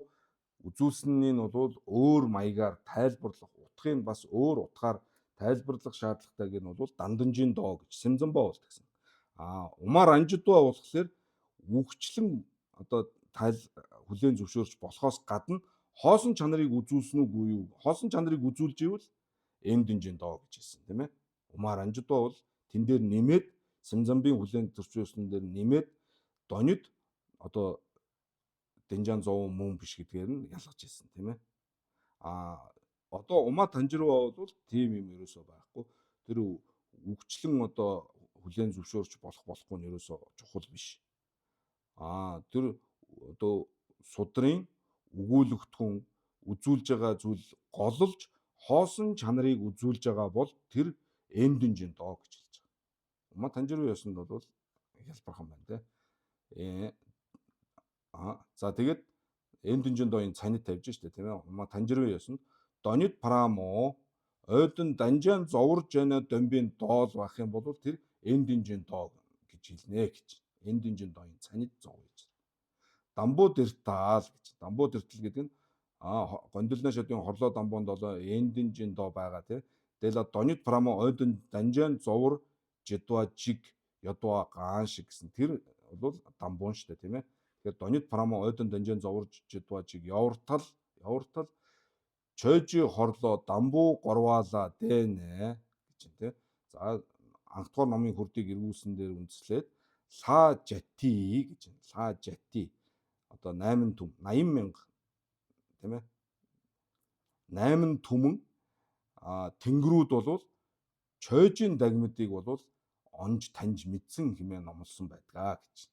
үзүүлсэний нь бол өөр маягаар тайлбарлах утгыг бас өөр утгаар тайлбарлах шаардлагатайг нь бол данданжийн доо гэж Сэмзэнбаа болт гэсэн. Умаар анжидуа болохоор үгчлэн одоо хүлээн зөвшөөрч болохоос гадна хоосон чанарыг үзүүлсэн үгүй юу? Хоосон чанарыг үзүүлж ивэл эндинжийн доо гэж хэлсэн тийм ээ. Умаар анжидуа бол тэн дээр нэмээд Сэмзэнбийн хүлээн зөвшөөрсөн дээр нэмээд донид одоо Дэнжан зов мөн биш гэдгээр нь ялгаж хэлсэн тийм ээ. Одоо Умаа Танжируу бол тийм юм ерөөсөө байхгүй. Тэр үгчлэн одоо хүлээн зөвшөөрч болохгүй нь ерөөсөө чухал биш. Тэр одоо судрын өгүүлэгдэхүүн үзүүлж байгаа зүйл голлож хоосон чанарыг үзүүлж байгаа бол тэр эндинжийн доо гэж хэлж байгаа. Умаа Танжируу ёсонд бол ялбархан байна те. За тэгээд эндинжийн доогийн цанид тавьж штэ тийм ээ. Умаа Танжируу ёсонд донид прамо ойдон данжаан зоврж яна домбийн доол байх юм бол тэр эндинжийн доо гэж хэлнэ гэж. Эндинжийн доогийн цанид зов гэж. Дамбуу дэртаал гэж. Дамбуу дэртэл гэдэг нь гондолны шатын хорлоо дамбуунд болоо эндинжийн доо байгаа тийм. Дэла донид прамо ойдон данжаан зовр жидва жиг ядва гаан шиг гэсэн. Тэр бол дамбуун штэ тийм ээ. Тэгэхээр донид прамо ойдон данжаан зовр жидва жиг явартал чойжи хорлоо дамбуу горваала дэнэ гэж тийм. За анх дугаар номын хүрдийг эргүүлсэн дээр үндэслээд ла жати гэж байна. Ла жати одоо 8 түм 80,000 тийм ээ. 8 түмэн тэнгэрүүд бол чойжийн дагмидыг бол онж таньж мэдсэн хэмээн номлосон байдгаа гэж.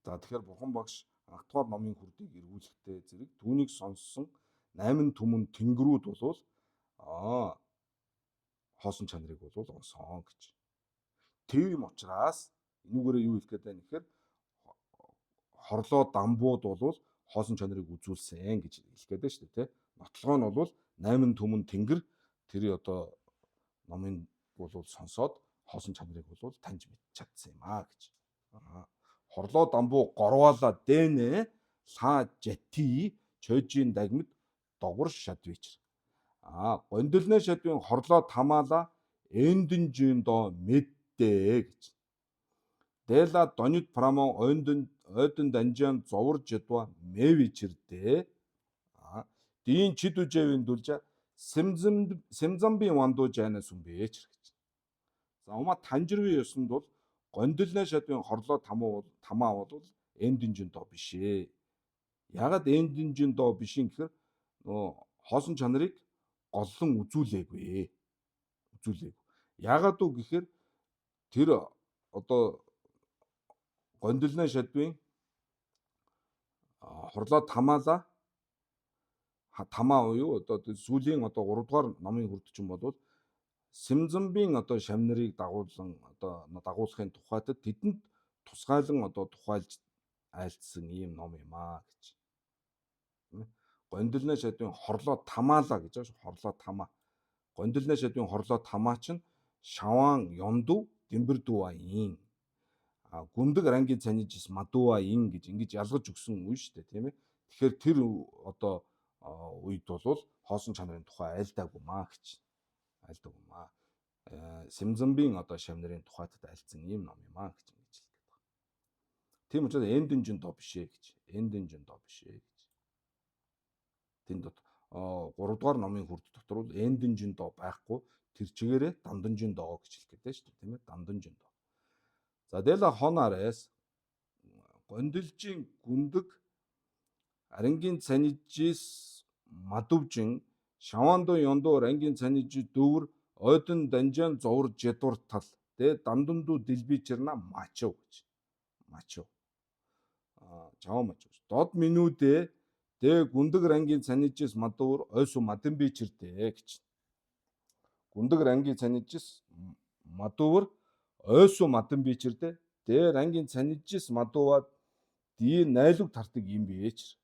За тэгэхээр Бурхан багш анх дугаар номын хүрдийг эргүүлэхдээ зэрэг түүнийг сонссон 8 түмэн тэнгэрүүд бол хоосон чанарыг бол онсон гэж. Тийм учраас энүүгээрээ юу хэлэх гээд байна гэхээр хорлоо дамбууд бол хоосон чанарыг үзүүлсэн гэж хэлэх гээд байна шүү дээ, тэ. Нотлогоо нь бол 8 түмэн тэнгэр тэр одоо номын бол сонсоод хоосон чанарыг бол таньж мэдж чадсан юм гэж. Хорлоо дамбуу горваала дэнэ ла жати чойжийн дагмид догвор шадвич. Гондолны шадвын хорлоо тамаала эндинжийн доо мэддэ гэж. Дэла донид прамо ойдон данжаан зовр жидва мэвичэрдэ. Дийн чидүжэвийн дүлжа Сэмзэнбийн ванду жайна сүмбэч гэж. За Умаа Танжируу ёсонд бол гондолны шадвын хорлоо тамаа бол эндинжийн доо биш ээ. Ягаад эндинжийн доо биш юм гэхээр хоосон чанарыг голлон үзүүлээгүй. Ягаад үг гэхээр тэр одоо гондолны шадвын хорлоо тамаала тамаа уу одоо сүүлийн одоо 3 дугаар номын хүрд ч юм бол Сэмзэнбийн одоо шамнарыг дагуулахын тухайд тэдэнд тусгайлан одоо тухайлж айлтсан ийм ном юм гэж. Гондолны шадвын хорлоо тамаала гэж байна. Хорлоо тамаа. Гондолны шадвын хорлоо тамаа чинь шаваан ёнду дэмбэрдуа ин. Гүндэг рангийн цанижис мадуа ин гэж ингэж ялгаж өгсөн үе шүү дээ, тийм ээ. Тэгэхээр тэр одоо үед бол хоосон чанарын тухай айлдаагүй маа гэж. Сэмзэнбийн одоо шамнарын тухайд айлцсан ийм ном юм гэж ингэж хэлдэг байна. Тийм учраас эндинжийн доо биш ээ гэж. Тэнд 3 дугаар номын хүрд дотор бол эндинжийн доо байхгүй. Тэр чигээрээ данданжийн доо гэж хэлдэг дээ шүү дээ, тийм ээ. Данданжийн доо. За дэла хонарес гондолжийн гүндэг арангийн цанижис мадувжин шаваандо ёндо рангийн цанижи дөвөр ойдон данжаан зовр жидвар тал дэ данданду дэлбичэрна мачав гэж. Чаваа мачав. Дод минүүдэ дэ гүндэг рангийн цанижис мадувр ойсу мадамбичэрдэ гэж. Гүндэг рангийн цанижис мадувр ойсу мадамбичэрдэ дэ рангийн цанижис мадуваад ди найлуг тартыг юм бич.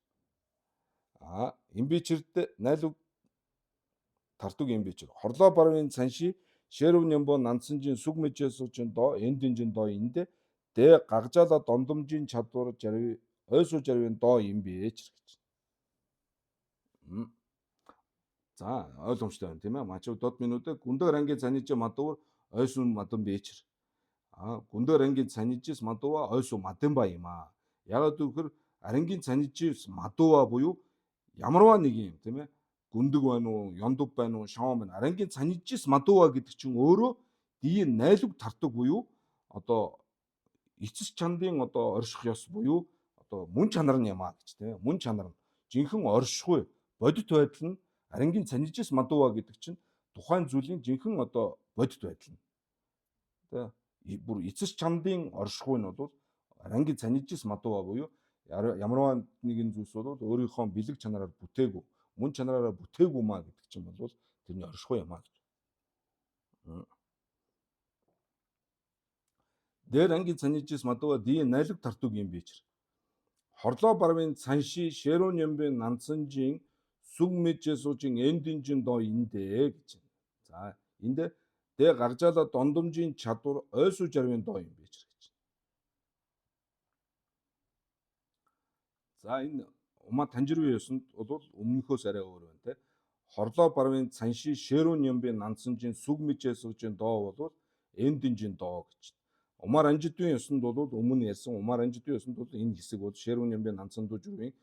Имбичэрдэ найлуг тартуг юм бич. Хорлоо барвын цанши шэрв нэмбо нансанжин сүг мэжэсүүчин доо эндинжин доо индэ дэ гаргажаалаа дондомжийн чадвар жарив ойсуу жарвын доо юм бэ ч гэж. За ойлгомжтой байна тийм ээ. Мачуу дот минутэ гүндэр ангийн цанижи мадуур ойсуу мадан бэчэр. Гүндэр ангийн цанижис мадууа ойсуу мадан ба юм аа. Ягаад гэвэл арангийн цанижис мадууа буюу ямарваа нэг юм тийм ээ. Гүндэг байна уу, ёндув байна уу, шаван байна. Арангийн цанижис мадууа гэдэг чинь өөрөө дийн найлуг тартаг буюу одоо эцэс чандын одоо орших ёс буюу одоо мөн чанар нь юм аа гэж тийм ээ. Мөн чанар нь жинхэнэ оршихгүй бодит байдал нь арангийн цанижис мадууа гэдэг чинь тухайн зүйлийн жинхэнэ одоо бодит байдал нь. Тэ бүр эцэс чандын оршихгүй нь бол арангийн цанижис мадууа буюу ямарваа нэгэн зүйлс бол өөрийнхөө бэлэг чанараар бүтээгүй, мөн чанараараа бүтээгүй маа гэдэг чинь бол тэрний оршихгүй юм аа гэж. Дээр ангийн цанижис мадууа дийн найлуг тартуг юм бийчэр. Хорлоо барвын цанши шэрүүн ямбын нанцанжийн сүг мэжэсүүжин эндинжин доо индэ гэж. За эндэ дэ гаржаала дондомжийн чадвар ойсуу жарвын доо юм бийчэр гэж. За энэ ума танжирвын ёсонд бол өмнөхөөс арай өөр байна те. Хорлоо барвын цанши шэрүүн ямбын нанцанжийн сүг мэжэсүүжин доо бол эндинжин доо гэж. Умаар анжидын ёсонд бол өмнө ярьсан умаар анжидын ёсонд бол энэ хэсэг бол шэрүүн ямбын нанцандуу жүрвийн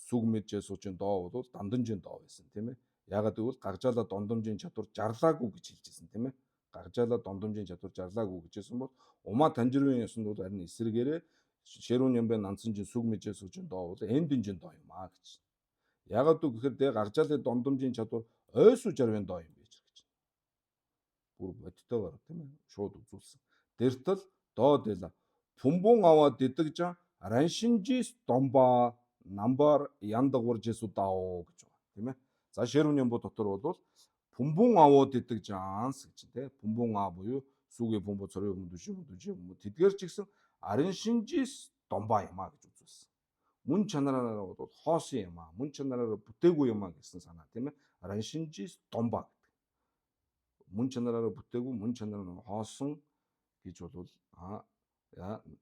сүг мэжэсүүжин доо бол данданжин доо байсан тийм ээ. Ягаад гэвэл гаржаала дондомжийн чадвар жарлаагүй гэж хэлжсэн тийм ээ. Гаржаала дондомжийн чадвар жарлаагүй гэжсэн бол умаа танжирвын ёсонд бол харин эсрэгээрээ шэрүүн ямбын нанцанжийн сүг мэжэсүүжин доо бол эндинжин доо юм аа гэж. Ягаад гэвэл дэ гаржаалын дондомжийн чадвар ойсуу жарвын доо юм байж гэж. Бүр бодтойгоор тийм ээ. Шууд үзүүлсэн. Дэртэл доо дэла пумбун аваа дидэгжа раншинжис домба намбар яндагуржэсу дао гэж байна тийм ээ. За шэрүүн ямбуу дотор бол пумбун аваа дидэгжаанс гэж тийм. Пумбун аа буюу сүгэ пумбу цорын юм дүжим тэдгээр ч гэсэн араншинжис домба юмаа гэж үзүүлсэн. Мөн чанараараа бол хоосон юм аа. Мөн чанараараа бүтээгүй юм аа гэсэн санаа тийм ээ. Араншинжис домба гэдэг. Мөн чанараараа бүтээгүй, мөн чанар нь хоосон гэж бол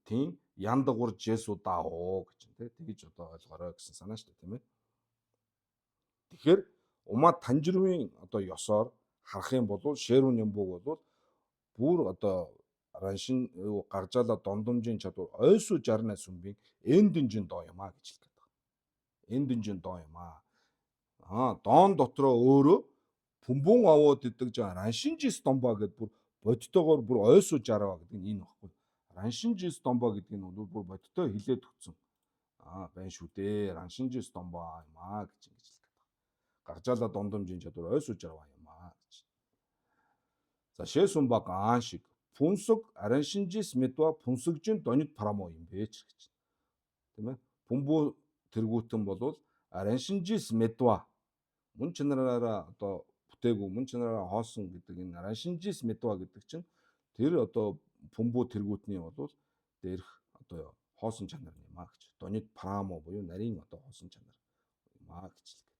тийм яндагур жесу дао гэж тийм тэгж одоо ойлгоорой гэсэн санаа шүү дээ тийм ээ. Тэгэхээр умаа танжирвын одоо ёсоор харах юм бол шэрүүн ямбууг бол бүр одоо раншин гаржаала дондомжийн чадвар ойсуу жарнаа сүмбийн эндинжин доо юм аа гэж хэлдэг байна. Эндинжин доо юм аа. Доон дотроо өөрөө пумбун аваад идэг жаа раншинжис домба гэдээ бүр бодтойгоор бүр ойсуу жараа гэдэг нь энэ баггүй. Раншинжис домба гэдэг нь бол бүр бодтой хилээд өгсөн. Байна шүү дээ. Раншинжис домба юм аа гэж ингэж хэлдэг байна. Гаржаала дондомжийн чадвар ойсуу жараа юм аа гэж. За шээсүн баг шиг пунсуг араншинжис медва пунсугжин донит прамо юм бэ ч гэж. Тийм ээ. Пумбу тэргүүтэн бол араншинжис медва мөн чанараараа одоо бүтээгүй мөн чанараараа хоосон гэдэг энэ араншинжис медва гэдэг чинь тэр одоо пумбу тэргүүтний бол дээрх одоо хоосон чанар юм аа гэж. Донит прамо буюу нарийн одоо хоосон чанар юм аа гэж хэлдэг.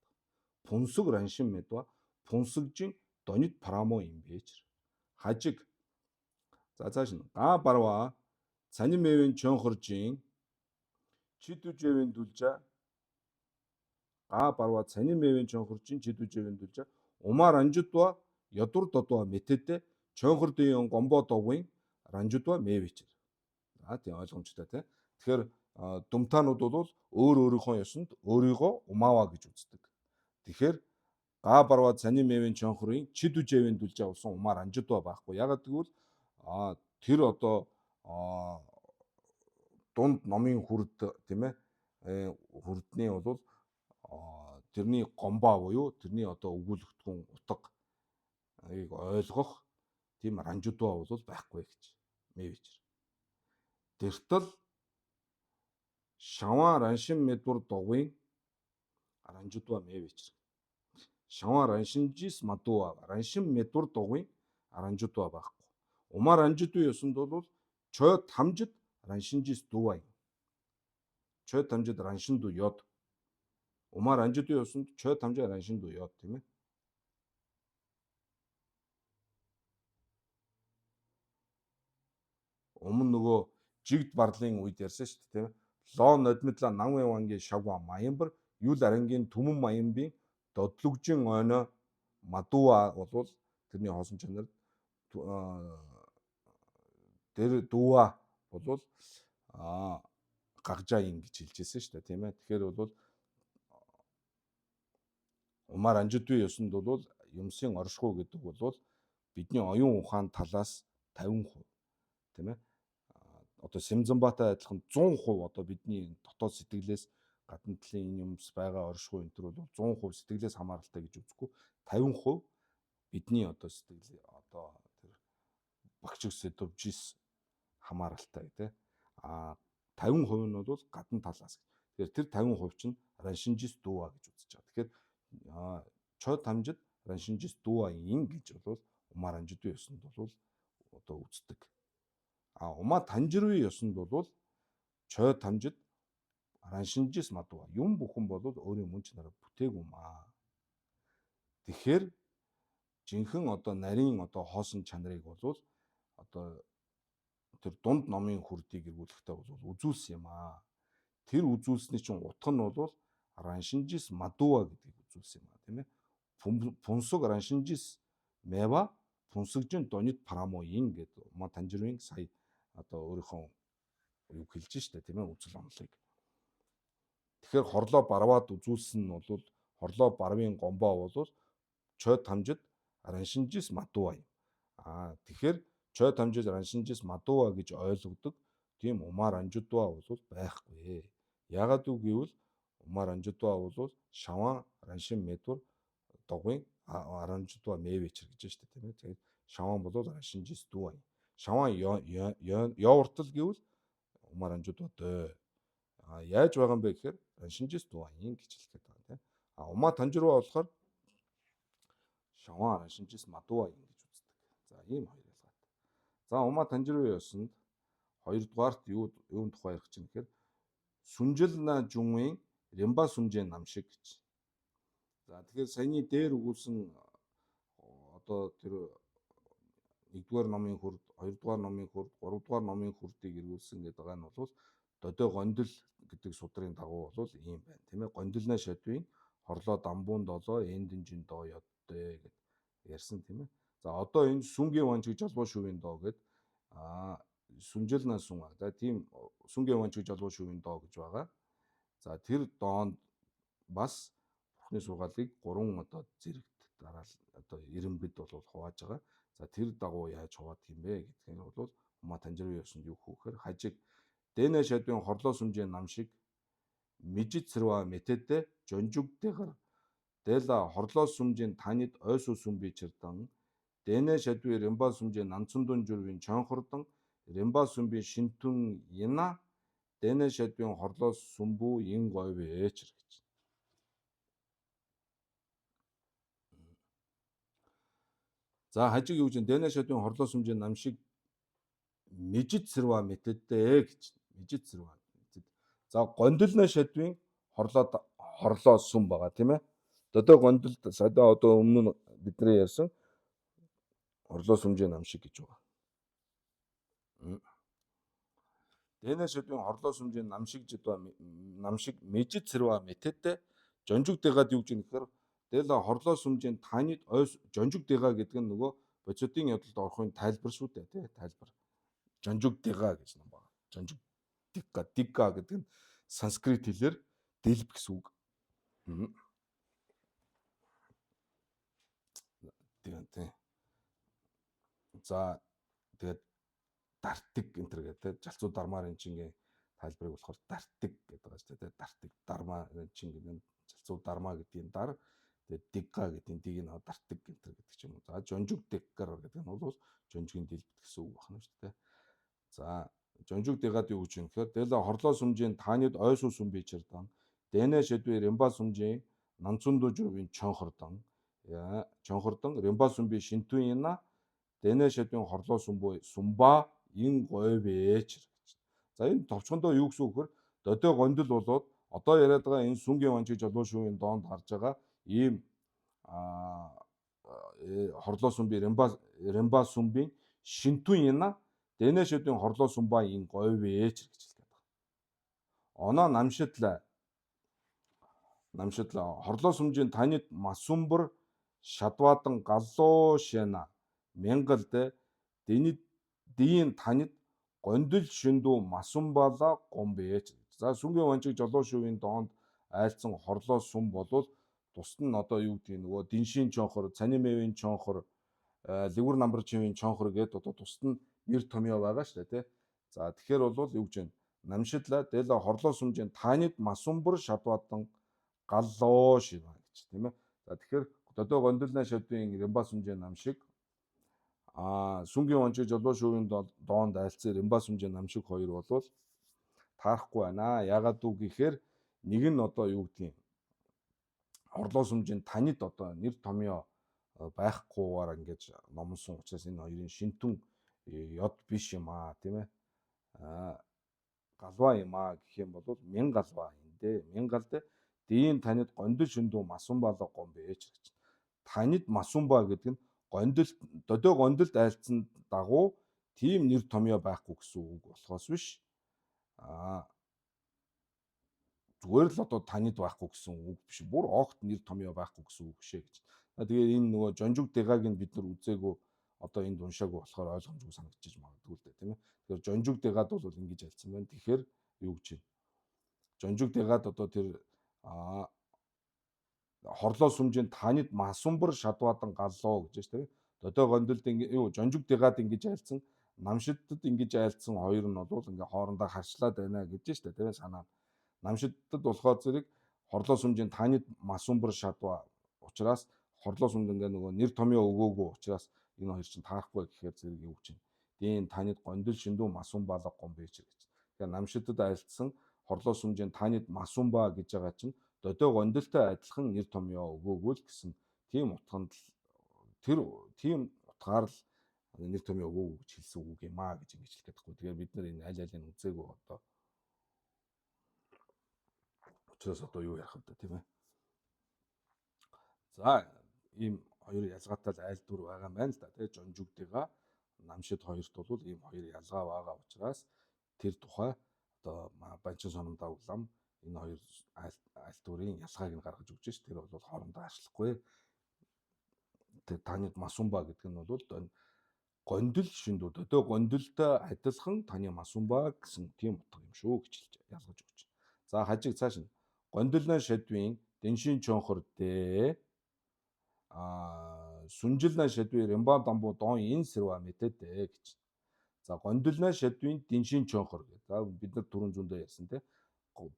Пунсуг раншин медва пунсугжин донит прамо юм бэж. Хажиг. За цааш нь га барва цанин мэвийн чонхоржийн чидүжэвийн дүлжа га барва цанин мэвийн чонхоржийн чидүжэвийн дүлжа умаар анжудва ёдур додва мэтэдэ чонхордын гомбо довын ранжудва мэвичэр. За тийм ойлгомжтой тий. Тэгэхээр думтаанууд бол өөр өөрийнхөө ёсонд өөрийгөө умаава гэж үздэг. Тэгэхээр га барва цанин мэвийн чонхорын чидүжэвийн дүлжа болсон умаар анжудва байхгүй. Ягаад гэвэл тэр одоо дунд номын хүрд тийм ээ хүрдний бол тэрний гомбоо буюу тэрний одоо өгүүлэгдэхүүн утга ойлгох тийм ранжудва бол байхгүй гэж мэвэж. Дэртэл шаван раншин медур довын ранжудва мэвэж. Шаван раншинжис мадуа раншин медур довын ранжудва байхгүй. Умаар ранжудын ёсонд бол чой тамжид раншинжис дувай. Чой тамжид раншинду ёд. Умаар ранжудын ёсонд чой тамжид раншинду ёд тийм ээ. Өмнө нөгөө жигд барлын үед ярьсан шүү дээ тийм. Лоо нодмитла намын вангийн шавга маянбар юул арангийн түмэн маянбын додлогжин ойно мадуа болвол тэрний хоосон чанар тэр дууа болвол гагжаин гэж хэлжсэн шүү дээ тийм ээ. Тэгэхээр бол умаар анжидгүй ёсонд бол юмсын оршихуй гэдэг бол бидний оюун ухаан талаас 50% тийм ээ. Одоо Симзамбатай адилхан 100% одоо бидний дотоод сэтгэлээс гадна талын энэ юмс байгаа оршихуй энэ төр бол 100% сэтгэлээс хамааралтай гэж үзэхгүй 50% бидний одоо сэтгэл одоо тэр багч сэдвжис хамааралтай тий. 50% нь бол гадна талаас. Тэгэхээр тэр 50% чинь раншинжис дууа гэж үзэж байгаа. Тэгэхээр чод хамжид раншинжис дууа ин гэж бол умаар анжидгүй ёсонд бол одоо үздэг. Умаа танжиргүй ёсонд бол чод хамжид раншинжис мадуа юм бүхэн бол өөрийн мөн чанараа бүтээг юмаа. Тэгэхээр жинхэнэ одоо нарийн одоо хоосон чанарыг бол одоо тэр дунд номын хүрдийг эргүүлэхтэй бол үзүүлсэн юм аа. Тэр үзүүлсний чинь утга нь бол раншинжис мадуа гэдгийг үзүүлсэн юм аа тийм ээ. Пунсог раншинжис мэва пунсогжин донит парамоин гэдэг ма танжирын сая одоо өөрийнхөө юу хэлж штэ тийм ээ үзэл онолыг. Тэгэхээр хорлоо барваад үзүүлсэн нь бол хорлоо барвын гомбоо бол чод хамжид раншинжис мадуа юм. Тэгэхээр чод хамжид раншинжис мадуа гэж ойлгодог тийм умаар анжидуа бол байхгүй. Яагаад үг гэвэл умаар анжидуа бол шаван раншин метр догвын аранжидуа мэвэчэр гэж штэ тийм ээ. Тэгээд шаван бол раншинжис дуа юм. Шаван явартал гэвэл умаар анжидуа дөө. Яаж байгаа юм бэ гэхээр раншинжис дуа ин гэж хэлгээд байгаа тийм. Умаа танжируу болохоор шаван раншинжис мадуа ин гэж үздэг. За ийм хоёр ялгаатай. За умаа танжируу ёсонд хоёрдугаарт юун тухай ярих чинь гэхээр сүнжэлна жумын ремба сүнжээ намшиг гэж. За тэгэхээр саяны дээр өгүүлсэн одоо тэр 1-р номын хүрд, 2-р номын хүрд, 3-р номын хүрдийг эргүүлсэн гэдэг байгаа нь бол додой гондол гэдэг судрын дагуу бол ийм байна тийм ээ. Гондолна шатвын хорлоо дамбуун долоо эндинжин доо ядтэй гэд ярьсан тийм ээ. За одоо энэ сүнгийн ванч гэж жолбоо шүвийн доо гэд сүнжэлна сүн да тийм сүнгийн ванч гэж жолбоо шүвийн доо гэж байгаа. За тэр доонд бас Бурхны сургаалыг 3 одоо зэрэгт дараал одоо ирэмбэд бол хувааж байгаа. За тэр дагуу яаж хуваадаг юм бэ гэдгийг нь бол умаа танжирын ёсонд юу хөөхөр хажиг дэнэ шадвын хорлоо сүмжээ намшиг мижит сэрва мэтэдэ жонжугтэйгэр дэла хорлоо сүмжийн танид ойсу сүмби чирдан дэнэ шадвын ремба сүмжээ нанцундун журвын чонхордон ремба сүмби шинтүн яна дэнэ шадвын хорлоо сүмбу ин гойвэ чир гэж. За хажиг юу гэж дэнэ шадвын хорлоо сүмжээ намшиг мижит сэрва мэтэдэ гэж мижит сэрва. За гондолна шадвын хорлоо сүм байгаа тийм ээ. Додой гондол садаа одоо өмнө нь бидний ярьсан хорлоо сүмжээ намшиг гэж байгаа. Дэнэ шадвын хорлоо сүмжээ намшиг мижит сэрва мэтэдэ жонжуг дэгаад юу гэж нэхэр дэла хорлоо сүмжийн танид ойс жонжуг дэга гэдэг нь нөгөө боцотын явдалд орохын тайлбар шүү дээ тий тайлбар. Жонжуг дэга гэж юм байна. Жонжуг дигга гэдэг нь санскрит хэлээр дэлб гэсэн үг. Тий. За тэгээд дартиг энэ төр гэдэг жалцуу дармаар эн чинь тайлбарыг болохоор дартиг гэдэг байгаа шүү дээ. Дартиг дармаа чинь гэдэг нь залцуу дармаа гэдгийн дар тэгээд дигга гэдгийн дэг нь дартиг энэ төр гэдэг ч юм уу. За жонжуг диггар гэдэг нь бол жонжгийн дэлбэт гэсэн үг байна шүү дээ. За жонжуг дэгаад юу гэж юм гэхээр дэла хорлоо сүмжийн таанид ойсуу сүмби чирдан дэнэ шэдвэ ремба сүмжийн нанцунду журвын чонхордон ремба сүмби шинтүн яна дэнэ шэдвэн хорлоо сүмба ин гойвэ чир гэж. За энэ товчхондоо юу гэсэн үг вэ? Додой гондол болоод одоо яриад байгаа энэ сүнгийн ванчиг жолоо шүүхийн доонд харж байгаа ийм хорлоо сүмби ремба сүмбийн шинтүн яна Дэнэ шэдвийн хорлоо сумба ин говьээч гэж хэлдэг. Оноо намшитла хорлоо сумжийн танит масумбар шадваадан галлоо шэна мянгалд дийн танит гондил шүндүү масумбала гомбээч. За сүнгийн ванчиг жолоо шувийн доонд айлцсан хорлоо сум болвол тусад нь одоо юу гэдэг нөгөө диншийн чонхор, цанин мэвийн чонхор, ливер намбарчийн чонхор гэдэг одоо тусад нь нэр томьёо байгаа шүү дээ, тий. За тэгэхээр бол юу гэж вэ? Намшитла дээло хорлоо сумжийн танит масумбар шадваадан галлоо шива гэж тийм ээ. За тэгэхээр додоо гондолны шавдын ремба сумжийн намшиг сүнгийн ванчиг жолоо шувийн доонд айлцсан ремба сумжийн намшиг хоёр болвол таарахгүй байна. Ягаад үг гэхээр нэг нь одоо юу гэдгийг хорлоо сумжийн танид одоо нэр томьёо байхгүйгээр ингэж номлосон учраас энэ хоёрын шинтэн ёд биш юм тийм ээ. Галва юм гэх юм бол мянгалва юм дээ. Мянгалд дийн танид гондил шүндүү масумбала гомбээч гэж. Танид масумба гэдэг нь гондил додоо гондилд айлцсан дагуу тийм нэр томьёо байхгүй гэсэн үг болохоос биш. Зүгээр л одоо танид байхгүй гэсэн үг биш. Бүр огт нэр томьёо байхгүй гэсэн үг бишээ гэж. Тэгээд энэ нөгөө жонжиг дэгааг нь бид нар үзээгүй одоо энд уншаагүй болохоор ойлгомжгүй санагдчих магадгүй л дээ тийм ээ. Тэгэхээр жонжиг дэгад бол ингэж альцсан байна. Тэгэхээр юу гэж байна? Жонжиг дэгад одоо тэр хорлоо сумжийн танид масумбар шадваадан галлоо гэж тийм ээ. Додоо гондолд юу жонжиг дэгад ингэж альцсан, намшидтад ингэж альцсан хоёр нь бол ингээ хоорондоо харьцлаад байна гэж штэ тийм ээ санаа. Намшидтад болохоор зэрэг хорлоо сумжийн танид масумбар шадваа учраас хорлоо сумд ингээ нөгөө нэр томьёо өгөөгүй учраас энэ хоёр чинь таарахгүй гэхээр зэрэг юу гэж байна? Дийн танид гондил шүндүү масумбала гомбээч гэж. Тэгэхээр намшидтад альцсан хорлоо сумжийн танид масумба гэж байгаа чинь додоо гондилтой адилхан нэр томьёо өгөөгүй л гэсэн тийм утганд тийм утгаар л нэр томьёо өгөөгүй гэж хэлсэн үг юм гэж ингэж хэлэх гэдэггүй. Тэгэхээр бид нар энэ аль алийг үзээгүй одоо учраас одоо юу ярих вэ тийм ээ. За ийм хоёр ялгаатай айл дүр байгаа юм байна л да. Тэгээ жонжигдгаа намшид хоёрт бол ийм хоёр ялгаа байгаа учраас тэр тухай одоо банчин сономдоо улам энэ хоёр айл дүрийн ялгааг нь гаргаж өгч ш. Тэр бол хоорондоо харьцахгүй. Тэр танид масумба гэдэг нь бол гондил шүндүү додоо гондилтой адилхан таны масумба гэсэн тийм утга юм шүү гэж ялгаж өгч. За хажиг цааш нь гондилны шадвийн дэншийн чонхор дэ сүнжилна шадвийн ремба дамбу дон ин сэрва мэтэдэ гэж. За гондилны шадвийн дэншийн чонхор гэдэг. За бид нар түрүүн зөндөө ярьсан тийм.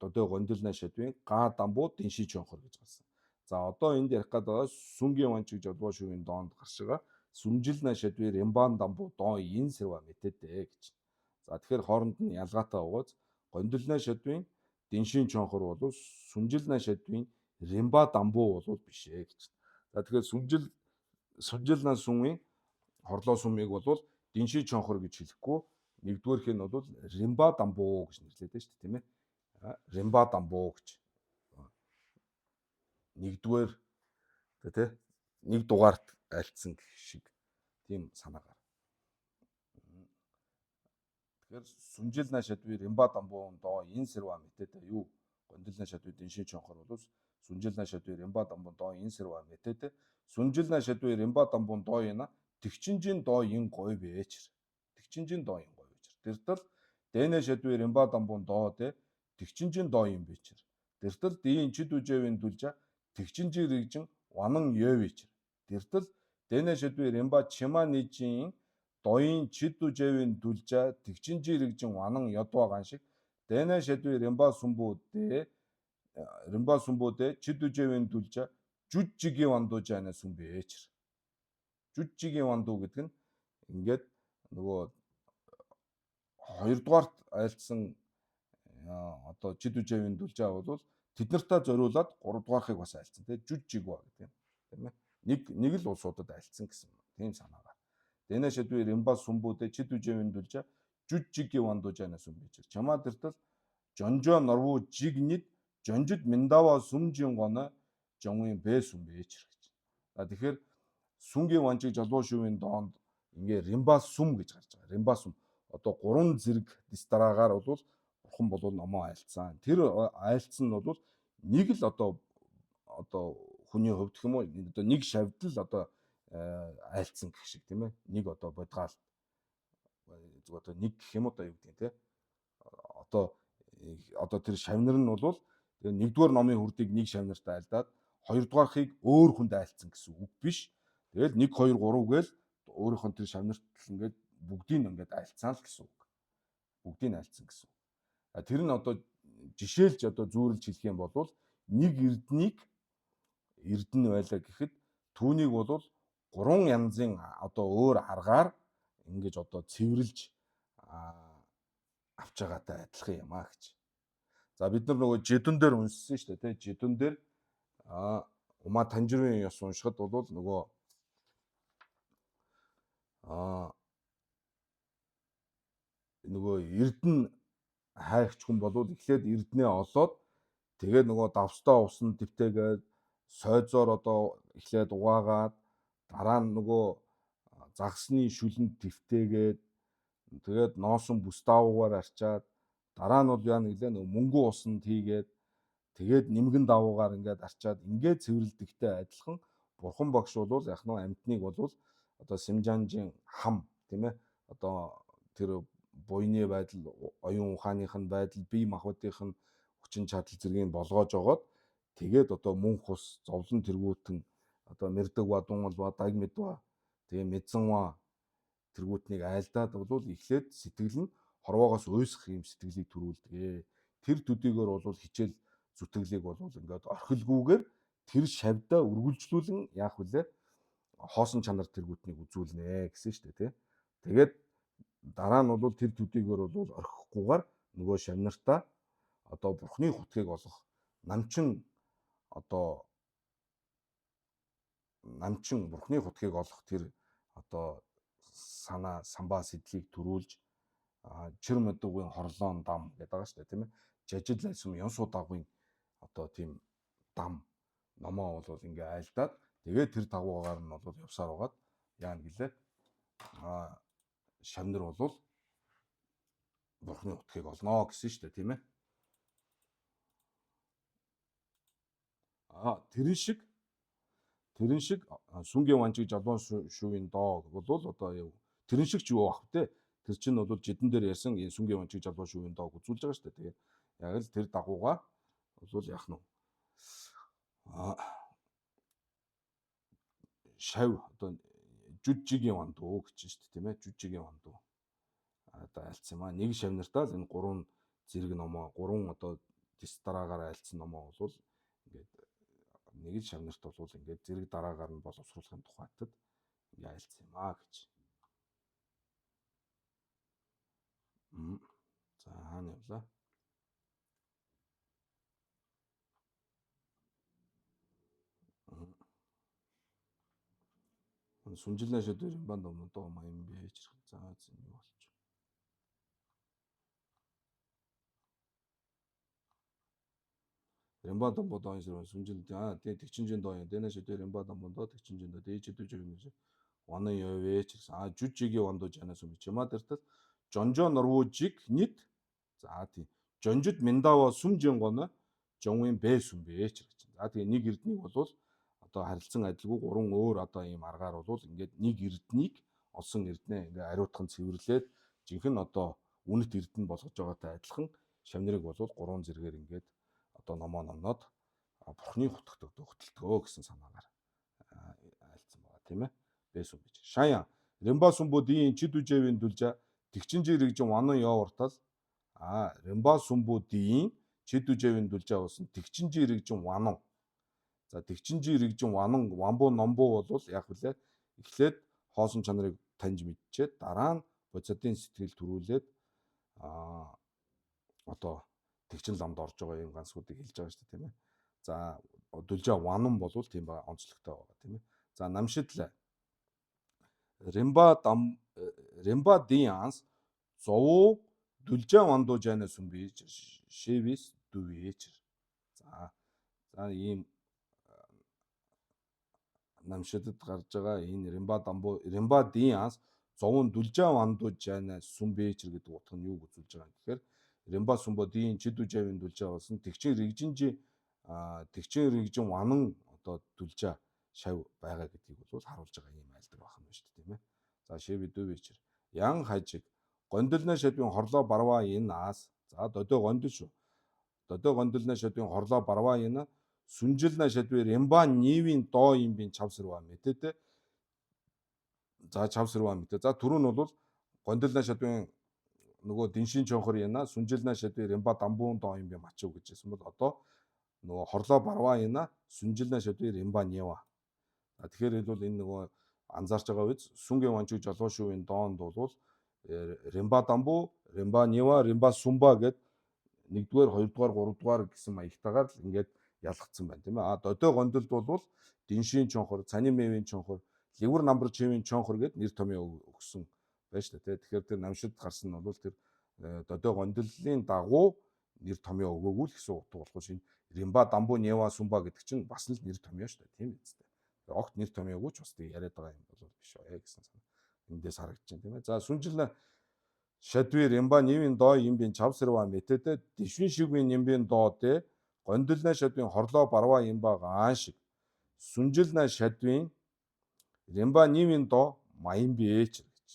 Додоо гондилны шадвийн га дамбу дэншийн чонхор гэж гарсан. За одоо энд ярих гэдэг сүнгийн ванчиг жолбоо шувийн доонд гаршгаа сүнжилна шадвийн рембан дамбу дон ин сэрва мэтэдэ гэж. За тэгэхээр хооронд нь ялгаатай угааз гондилны шадвийн дэншийн чонхор бол сүнжилна шадвийн ремба дамбу бол биш ээ гэж. За тэгэхээр сүнжилна сүмийн хорлоо сумыг бол дэншийн чонхор гэж хэлэхгүй нэгдүгээрх нь бол ремба дамбу гэж нэрлэдэг шүү дээ тийм ээ. Ремба дамбу гэж. Нэгдүгээр тий нэг дугаарт альцсан шиг тийм санаагаар. Тэгэхээр сүнжилна шадвийн ремба дамбуун доо ин сэрва мэтэдэ юу гондилна шадвийн дэншийн чонхор бол сүнжилна шадвийн ремба дамбуун доо ин сэрва мэтэдэ сүнжилна шадвийн ремба дамбуун доо яна тэгчинжин доо ин говь бээч. Тэгчинжин доо ин говь бээч. Тэртэл дэнэ шадвийн ремба дамбуун доо дэ тэгчинжин доо ин бээч. Тэртэл дийн чид үжэвийн дүлжа тэгчинжин рэгжин ванан ёвич. Тэртэл дэнэ шадвийн ремба чима нийжин доин чид үжэвийн дүлжа тэгчинжин рэгжин ванан ёдвагаан шиг дэнэ шадвийн ремба сумбуудэ чид үжэвийн дүлжа жүжигийн ванду жана сүмбээч. Жүжигийн ванду гэдэг нь ингээд нөгөө хоёрдугаарт айлцсан одоо чид үжэвийн дүлжаа бол тэд нартай зориулаад 3 дугаархыг бас айлцсан тийм жүжигва гэдэг юм тийм ээ. Нэг л улсуудад айлцсан гэсэн тийм санаагаар. Дэнэ шадвийн ремба сумбуудэ чид үжэвийн дүлжа жүжигийн ванду жана сүмбээч. Чама тэртэл жонжоо норву жигнид жонжид миндава сүмжин гоно жонгийн бэ сүмбээч гэж. За тэгэхээр сүнгийн ванчиг жолоо шувийн доонд ингээ ремба сүм гэж гарч байгаа. Ремба сүм. одоо 3 зэрэг дэс дараагаар бол бурхан бол номоо айлцсан. Тэр айлцсан нь бол нэг л одоо хүний хувьд гэх юм уу одоо нэг шавьдал одоо айлцсан гэх шиг тийм ээ. Нэг одоо бодгаал одоо нэг гэх юм одоо юу гэдэг тийм одоо тэр шавнар нь бол нэгдүгээр номын хүрдийг нэг шавнартай айлдаад хоёрдугаархыг өөр хүнд айлцсан гэсэн үг биш. Тэгэл 1 2 3 гээл өөрийнх нь тэр шавнарт ингээд бүгдийг ингээд айлцсан л гэсэн үг. Бүгдийг айлцсан гэсэн үг. Тэр нь одоо жишээлж одоо зүүрлж хэлэх юм бол нэг эрдэнэ байлаа гэхэд түүнийг бол 3 янзын одоо өөр аргаар ингэж одоо цэвэрлж авч байгаатай адилхан юм аа гэж. За бид нар нөгөө жидүн дээр унссан шүү дээ, тий. Жидүн дээр Ума Танжирын ёс уншихад бол нөгөө эрдэнэ хайрч хүн болвол эхлээд эрдэнэ олоод тэгээд нөгөө давстаа усан дэвтээгээд сойзоор одоо эхлээд угаагаад дараа нь нөгөө загсны шүлэнд дэвтээгээд тэгээд ноосон бүстаавуугаар арчаад дараа нь бол яа нэглээ нөгөө мөнгө усанд хийгээд тэгээд нимгэн давуугаар ингээд арчаад ингээд цэвэрлдэгтэй адилхан бурхан багш бол яг нь амьтныг бол одоо Симжанжийн хам тийм ээ одоо тэр буйны байдал, оюун ухааных нь байдал, бие махбодынх нь хүчин чадал зэргийг болгоож жогоод тэгээд одоо мөнх ус зовлон тэргүүтэн одоо мэрдэг ба дунгал ба даг мэдва тэгээ мэдсэнва тэргүүтнийг айлдаад бол эхлээд сэтгэл нь хорвоогоос уйсах юм сэтгэлийг төрүүлдэг. Тэр төдийгөр бол хичээл зүтгэлийг бол ингээд орхилгүйгээр тэр шавьдаа үргэлжлүүлэн яах вүлээ хоосон чанар тэргүүтнийг үзүүлнэ гэсэн шүү дээ тий. Тэгээд дараа нь бол тэр төдийгөр бол орхихгүйгээр нөгөө шавнартаа одоо бурхны хутгийг олох намчин бурхны хутгийг олох тэр одоо санаа самбаа сэдлийг төрүүлж чир мэдүүгийн хорлоон дам гэдэг байгаа шүү дээ тийм ээ. Жажил лайсум ёнсуу дагвын одоо тийм дам номоо бол ингээ айлдаад тэгээд тэр дагуугаар нь бол явсаар байгаад яа гэлээ шавнар бол бурхны утгийг олно гэсэн шүү дээ тийм ээ. Тэрэн шиг сүнгийн ванчиг жалуун шүүийн доо бол одоо тэрэн шиг ч юу ах вэ? Тэр чинь бол жидэн дээр ярьсан сүнгийн ванчиг жалуун шүүийн доог үзүүлж байгаа шүү дээ. Тэгээд яг л тэр дагуугаар бол яах нь шав одоо жүжигийн вандуу гэж шүү дээ тийм ээ. Жүжигийн вандуу одоо айлцсан юм аа. Нэг шавнартаа л энэ 3 зэрэг номоо 3 одоо дэс дараагаар айлцсан номоо бол ингээд нэг л шавнарт бол ингээд зэрэг дараагаар нь боловсруулахын тухайтад ингээд айлцсан юм аа гэж. За хаана явлаа? Сүнжилнэ шүдэр юм банд өмнө доо маян бэж. За зэн юу болчих. Рембадан бодоо энэ сүнжил тэгээ тэгчинжин доо юм. Дэнэ шүдэр рембадан бондоо тэгчинжин доо дээж хэдэж юм. Ваны явээч. Жүжигийн вандуу жанаас юм чимаа дэртэл жонжоо норвужиг нийт за тийм жонжид миндава сүмжин гоно жонгийн бэ сүм бэж гэж. За тэгээ нэг эрднийг бол одоо харилцан адилгүй 3 өөр одоо ийм аргаар бол ингээд нэг эрднийг олсон эрднээ ингээд ариутхан цэвэрлээд жинхэнэ одоо үнэт эрдэнэ болгож байгаатай адилхан шавнарыг бол 3 зэрэгээр ингээд одоо номоо номноод бурхны хутагт хөтөлтгөө гэсэн санаагаар айлцсан байгаа тийм ээ. Бэсүм гэж. Шаян ремба сүмбүүдийн чидүжэвийн дүлжа тэгчинжи рэгжин ванан явартал ремба сүмбүүдийн чидүжэвийн дүлжа болсон тэгчинжи рэгжин ванан. За тэгчинжи рэгжин ванан вамбуу номбуу бол яг үлээ эхлээд хоосон чанарыг таньж мэдчихэд дараа нь бодисодын сэтгэл төрүүлээд одоо тэгчин ламд орж байгаа юм гансуудыг хэлж байгаа шүү дээ тийм ээ. За дүлжа ванан бол тийм ба онцлогтой байгаа тийм ээ. За намшидлаа ремба дианс зовуу дүлжа вандуу жанаа сүмбиж шевис дүвээч. За ийм намшидад гарч байгаа энэ ремба дианс зовун дүлжаа вандууж жана сүмбээчэр гэдэг утга нь юуг үзүүлж байгаа юм гэхээр ремба сүмбо дийн чидүжавын дүлжаа болсон тэгчин рэгжин ванан одоо дүлжаа шав байгаа гэдгийг бол харуулж байгаа юм айлдаг байх юм байна шүү дээ, тийм ээ. За шеби дөвичэр ян хажиг гондолны шадвын хорлоо барва энэ аас. За додо гондол шүү. Додо гондолны шадвын хорлоо барва энэ сүнжилнэ шадвын ремба нивийн доо юм бин чавсарва мэтэдэ. За чавсарва мэтэ. За түрүү нь бол гондолны шадвын нөгөө диншин чонхор яна сүнжилнэ шадвын ремба дамбуун доо юм бин мачив гэж хэлсэн бол одоо нөгөө хорлоо барва яна сүнжилнэ шадвын ремба нева. Тэгэхээр бол энэ нөгөө анзаарч байгаа үз сүнгийн ванчуу жолоо шүүийн доонд бол ремба дамбу, ремба нева, ремба сумба гэд 1-р, 2-р, 3-р гэсэн маягтайгаар л ингээд ялгцсан байна тийм ээ. А додо гондолд бол диншин чонхор, цанин мэвийн чонхор, ливэр намбар чивийн чонхор гэд нэр томьёо өгсөн байна шүү дээ. Тэгэхээр тэр намшид гарсан нь бол тэр додо гондолын дагуу нэр томьёо өгөөгүй л гэсэн утга болохоос энэ ремба дамбу нева сумба гэдэг чинь бас л нэр томьёо шүү дээ. Тийм үстэй. Огт нэр томьёогүй ч бас тийг яриад байгаа юм бол биш ээ гэсэн санаа. Эндээс харагдаж байна тийм ээ. За сүнжилнэ шадвын ремба нивийн доо юм бин чавсарва мэтэдэ дишвин шигвийн нэмбийн дооте гондолны шадвын хорлоо барва юм ба гааншиг сүнжилнэ шадвын ремба нивийн доо маян бээч гэж.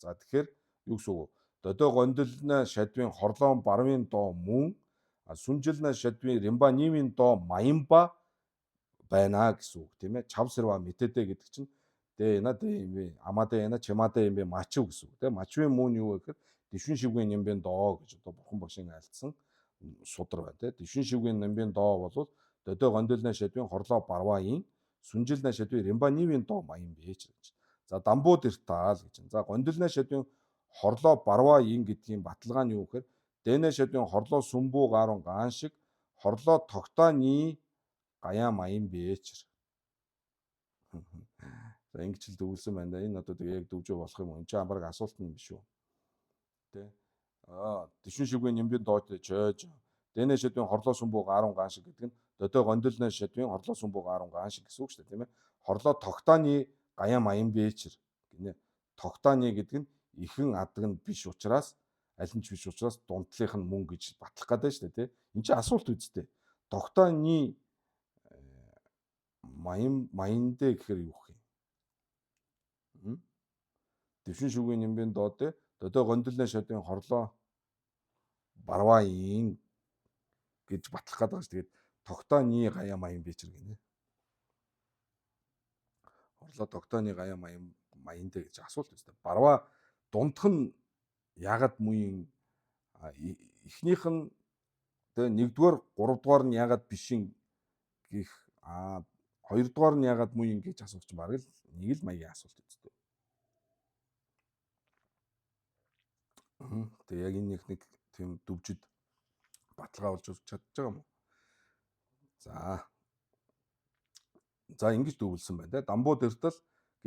За тэгэхээр юу гэсэн үг вэ? Додо гондолны шадвын хорлоо барвын доо мөн сүнжилнэ шадвын ремба нивийн доо маян ба байна гэсэн үг тийм ээ. Чавсарва мэтэдэ гэдэг чинь дэна дэми амадэ яна чимадэ юм бэ мачив гэсэн үг тийм. Мачвын мөн юу вэ гэхээр дишвин шивгийн нэмбэн доо гэж одоо бурхан багшийн айлдсан судар байна тийм. Дишвин шивгийн нэмбэн доо бол додо гондолны шадвын хорлоо барваын сүнжилнэ шадвын ремба нивийн доо маян бэж гэж. За дамбууд иртаал гэж. За гондолны шадвын хорлоо барваын гэдгийн баталгаа нь юу гэхээр дэнэ шадвын хорлоо сүмбүү гарун гаан шиг хорлоо тогтооны гаяа маян бээчэр. За ингэж л дөвлөсөн байна да. Энэ одоо яг дөвжөө болох юм уу? Энд чинь баг асуулт юм биш үү? Тэ. Дишвин шивгийн нэмбийн доод чойж дэнэ шадвын хорлоо сүмбүү гарун гаан шиг гэдэг нь додо гондолны шадвын хорлоо сүмбүү гарун гаан шиг гэсэн үг шүү дээ, тийм ээ. Хорлоо тогтооны гаяа маян бээчэр гинэ. Тогтооны гэдэг нь ихэн адаг нь биш учраас аль нь ч биш учраас дундлынх нь мөн гэж батлах гэдэг шүү дээ, тийм. Энд чинь асуулт үсттэй. Тогтооны маяндэ гэхээр юу гэх юм? Дишвин шивгийн нэмбийн доод додо гондолны шадвын хорлоо барваын гэж батлах гэдэг шүү. Тэгээд тогтооны гаяа маян бэчэр гинэ. Хорлоо тогтооны гаяа маяндэ гэж асуулт үстэй. Барва дундх нь ягаад мууийн эхнийх нь тэгээ 1-р, 3-р нь ягаад бишин гих хоёрдугаар нь ягаад муу юм гэж асуух чинь бараг л нэг л маягийн асуулт үстэй. Тэгээ яг энэ нэг тийм дөвжид баталгаа болж чадж байгаа юм уу? За ингэж дөвлөсөн байна те. Дамбууд эртэл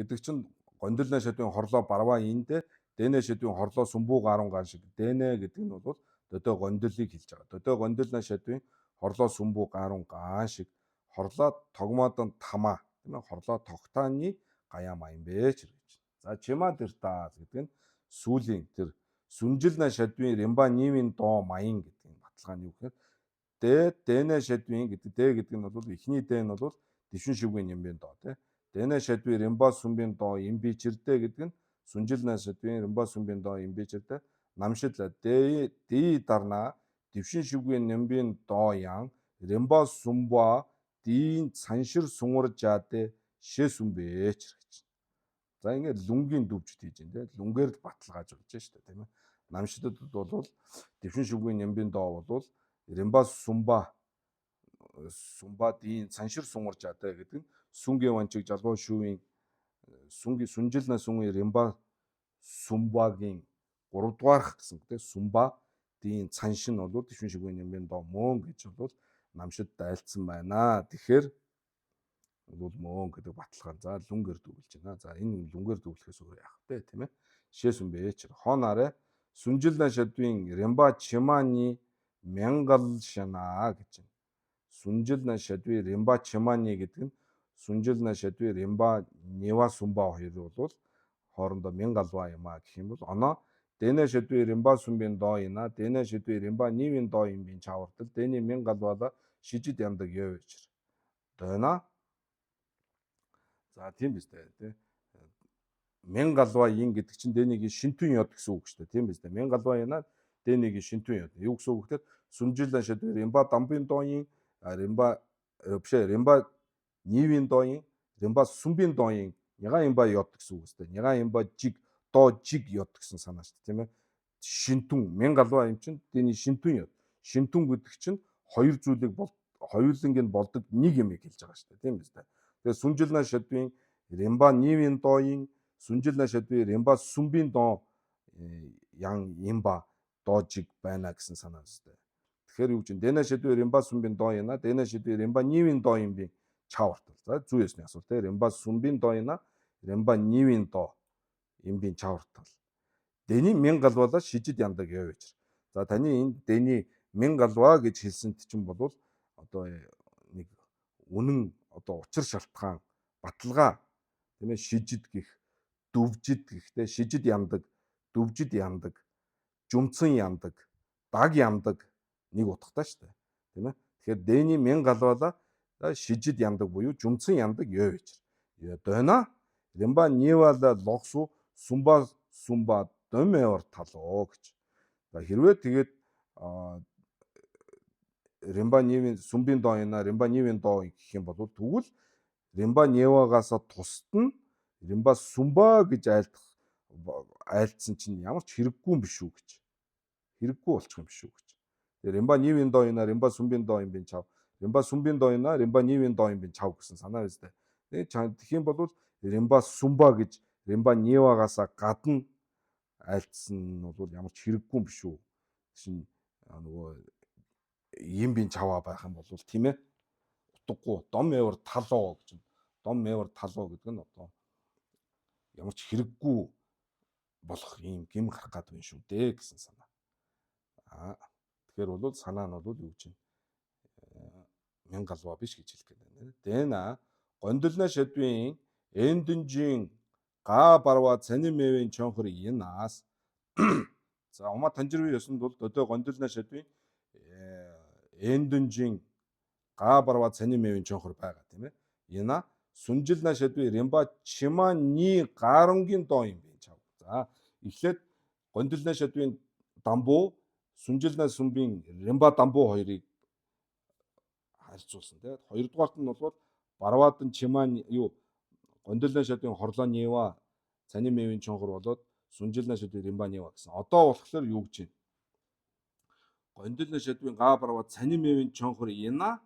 гэдэг чинь гондолны шадвын хорлоо барва эндэ дэнэ шадвын хорлоо сүмбүү гарун гаан шиг дэнэ гэдэг нь бол додо гондолыг хэлж байгаа. Додо гондолны шадвын хорлоо сүмбүү гарун гаан шиг хорлоо тогмоодон тамаа тийм ээ. Хорлоо тогтооны гаяа маян бэж гэж. За чимад иртаа гэдэг нь сүүлийн тэр сүнжилнэ шадвын ремба нивийн доо маян гэдэг нь баталгаа нь юу гэхээр дэнэ шадвын гэдэг дэ гэдэг нь бол эхний дэ нь бол дишвин шивгийн нэмбийн доо тийм. Дэнэ шадвын ремба сүмбийн доо юм бичэрдэ гэдэг нь сүнжилнэ шадвын ремба сүмбийн доо юм бичэрдэ намшидла дэ дарна дишвин шивгийн нэмбийн доо ян ремба сүмба дийн цаншир сунгуржааде шээ сүмбээч гэж. За ингээд лүнгийн дөвжид хийж байна тийм. Лүнгээр л баталгааж болж байна шүү дээ тийм ээ. Намшидад бол дишвин шивгийн нэмбийн доо бол ремба сумба дийн цаншир сунгуржааде гэдэг нь сүнгийн ванчиг жалгоо шүүийн сүнгийн сүнжилнэ сүнгийн ремба сумбагийн 3-дугаарх гэсэн тийм. Сумба дийн цаншин бол дишвин шивгийн нэмбийн доо мөн гэж бол намшид дайлцсан байна. Тэгэхээр бол мөн гэдэг баталгаа. За лүнгээр дүүлж байна. За энэ лүнгээр дүүлэхээс өөр яах вэ тийм ээ. Шээсүн бээч хонарэ сүнжилнэ шадвын ремба чимааны мянгал шанаа гэж байна. Сүнжилнэ шадвын ремба чимааны гэдэг нь сүнжилнэ шадвын ремба нева сумба хоёр бол хоорондоо Мянгалва юм а гэх юм бол оноо Дэнэ шидвэ римба сүмбийн доо ина Дэнэ шидвэ римба нивийн доо юм бийн чавартал Дэний Мянгалвада шижид яндаг явж дойно. За тийм биз дээ тий. Мянгалва ин гэдэг чинь Дэнийг шинтүн ёд гэсэн үг шүү дээ. Тийм биз дээ. Мянгалва ина Дэнийг шинтүн ёд. Юу гэсэн үг гэхээр сүмжилэн шидвэ римба дамбын дооин римба бишээ римба нивийн дооин римба сүмбийн дооин яга имба ёд гэсэн үг өстэй. Яга имба жиг доо жиг ёд гэсэн санаа шүү дээ, тийм ээ. Шинтүн Мянгалва юм чинь Дэний шинтүн ёд. Шинтүн гэдэг чинь хоёр зүйлийг хоёуланг нь болдог нэг юм хэлж байгаа шүү дээ, тийм биз дээ. Тэгээ сүмжилэн шидвийн римба нивийн дооин сүнжилнэ шидвэ римба сүмбийн доо ян имба доожиг байна гэсэн санаа өстэй. Тэгэхээр юу чинь Дэнэ шидвэ римба сүмбийн доо яна Дэнэ шидвэ римба нивийн доо юм би чавартал. За зүү ясны асуулт те римба сүмбийн доо яна римба нивийн доо юм би чавартал. Дэний Мянгалвада шижид яндаг явж. За таны энэ Дэний Мянгалва гэж хэлсэнд чинь бол одоо нэг үнэн одоо учир шалтгаан баталгаа тийм ээ шижид гих дүвжид гэхдээ шижид яндаг, дүвжид яндаг, жумцэн яндаг, даг яндаг нэг утгатай шүү дээ. Тийм ээ. Тэгэхээр Дэний Мянгалвада шижид яндаг буюу жумцэн яндаг явж. Дойно римба нивала логсу сумба домеор талоо гэж. За хэрвээ тэгээд римба нивийн сүмбийн доо яна римба нивийн доо гэх юм бол тэгвэл римба невагаас тусад нь римба сүмба гэж айлтсан чинь ямар ч хэрэггүй юм биш үү гэж. Хэрэггүй болчих юм биш үү гэж. Тэгээ римба нивийн доо яна римба сүмбийн доо юм би чав. Римба сүмбийн доо яна римба нивийн доо юм би чав гэсэн санаа үстэй. Тэгээ тэгэх юм бол римба сүмба гэж римба невагаас гадна айлтсан нь бол ямар ч хэрэггүй юм биш үү. Шин нөгөө юм би чаваа байх юм бол тийм ээ. Утгагүй дом явар талоо гэж. Дом явар талоо гэдэг нь одоо ямар ч хэрэггүй болох юм гим гарах гэдэг юм шүү дээ гэсэн санаа. Тэгэхээр бол санаа нь бол юу гэж Мянгалва биш гэж хэлэх гээд байна. Дэна гондолна шидвийн эндүнжийн га барва цаним мэвийн чонхор янаас. За ума танжирви ёсонд бол өдөө гондолна шидвийн эндүнжийн га барва цаним мэвийн чонхор байгаа тийм ээ. Яна сүнжилна шидвэ римба чима ни гарангийн доо юм бэ чав. За эхлээд гондолна шидвийн дамбуу сүнжилна сүмбийн римба дамбуу хоёрыг харьцуулсан тийм. Хоёрдугаарт нь бол барваадан чима юу гондолна шидвийн хорлоо нева цаним мэвийн чонхор болоод сүнжилна шидвийн римба нева гэсэн. Одоо болохоор юу гэж байна? Гондолна шидвийн га барва цаним мэвийн чонхор яна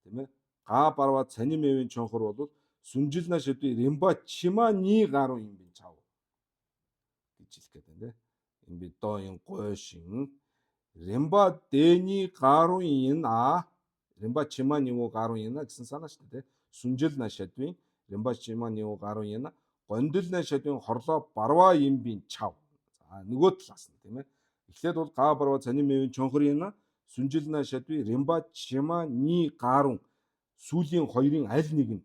тийм ээ. Га барва цаним мэвийн чонхор бол сүнжилна шидвийн римба чима ни гаруу юм би чав гэж хэлэх гээд байна. Энэ би доо ин гойшин римба Дэний гаруу ина римба чима ниву гаруу ина гэсэн санаа шүү дээ. Сүнжилна шидвийн римба чима ниву гаруу ина гондолна шидвийн хорлоо барва юм би чав. За нөгөө талаас нь тийм ээ. Эхлээд бол га барва цаним мэвийн чонхор ина сүнжилна шидвийн римба чима ни гаруу сүүлийн хоёрын аль нэг нь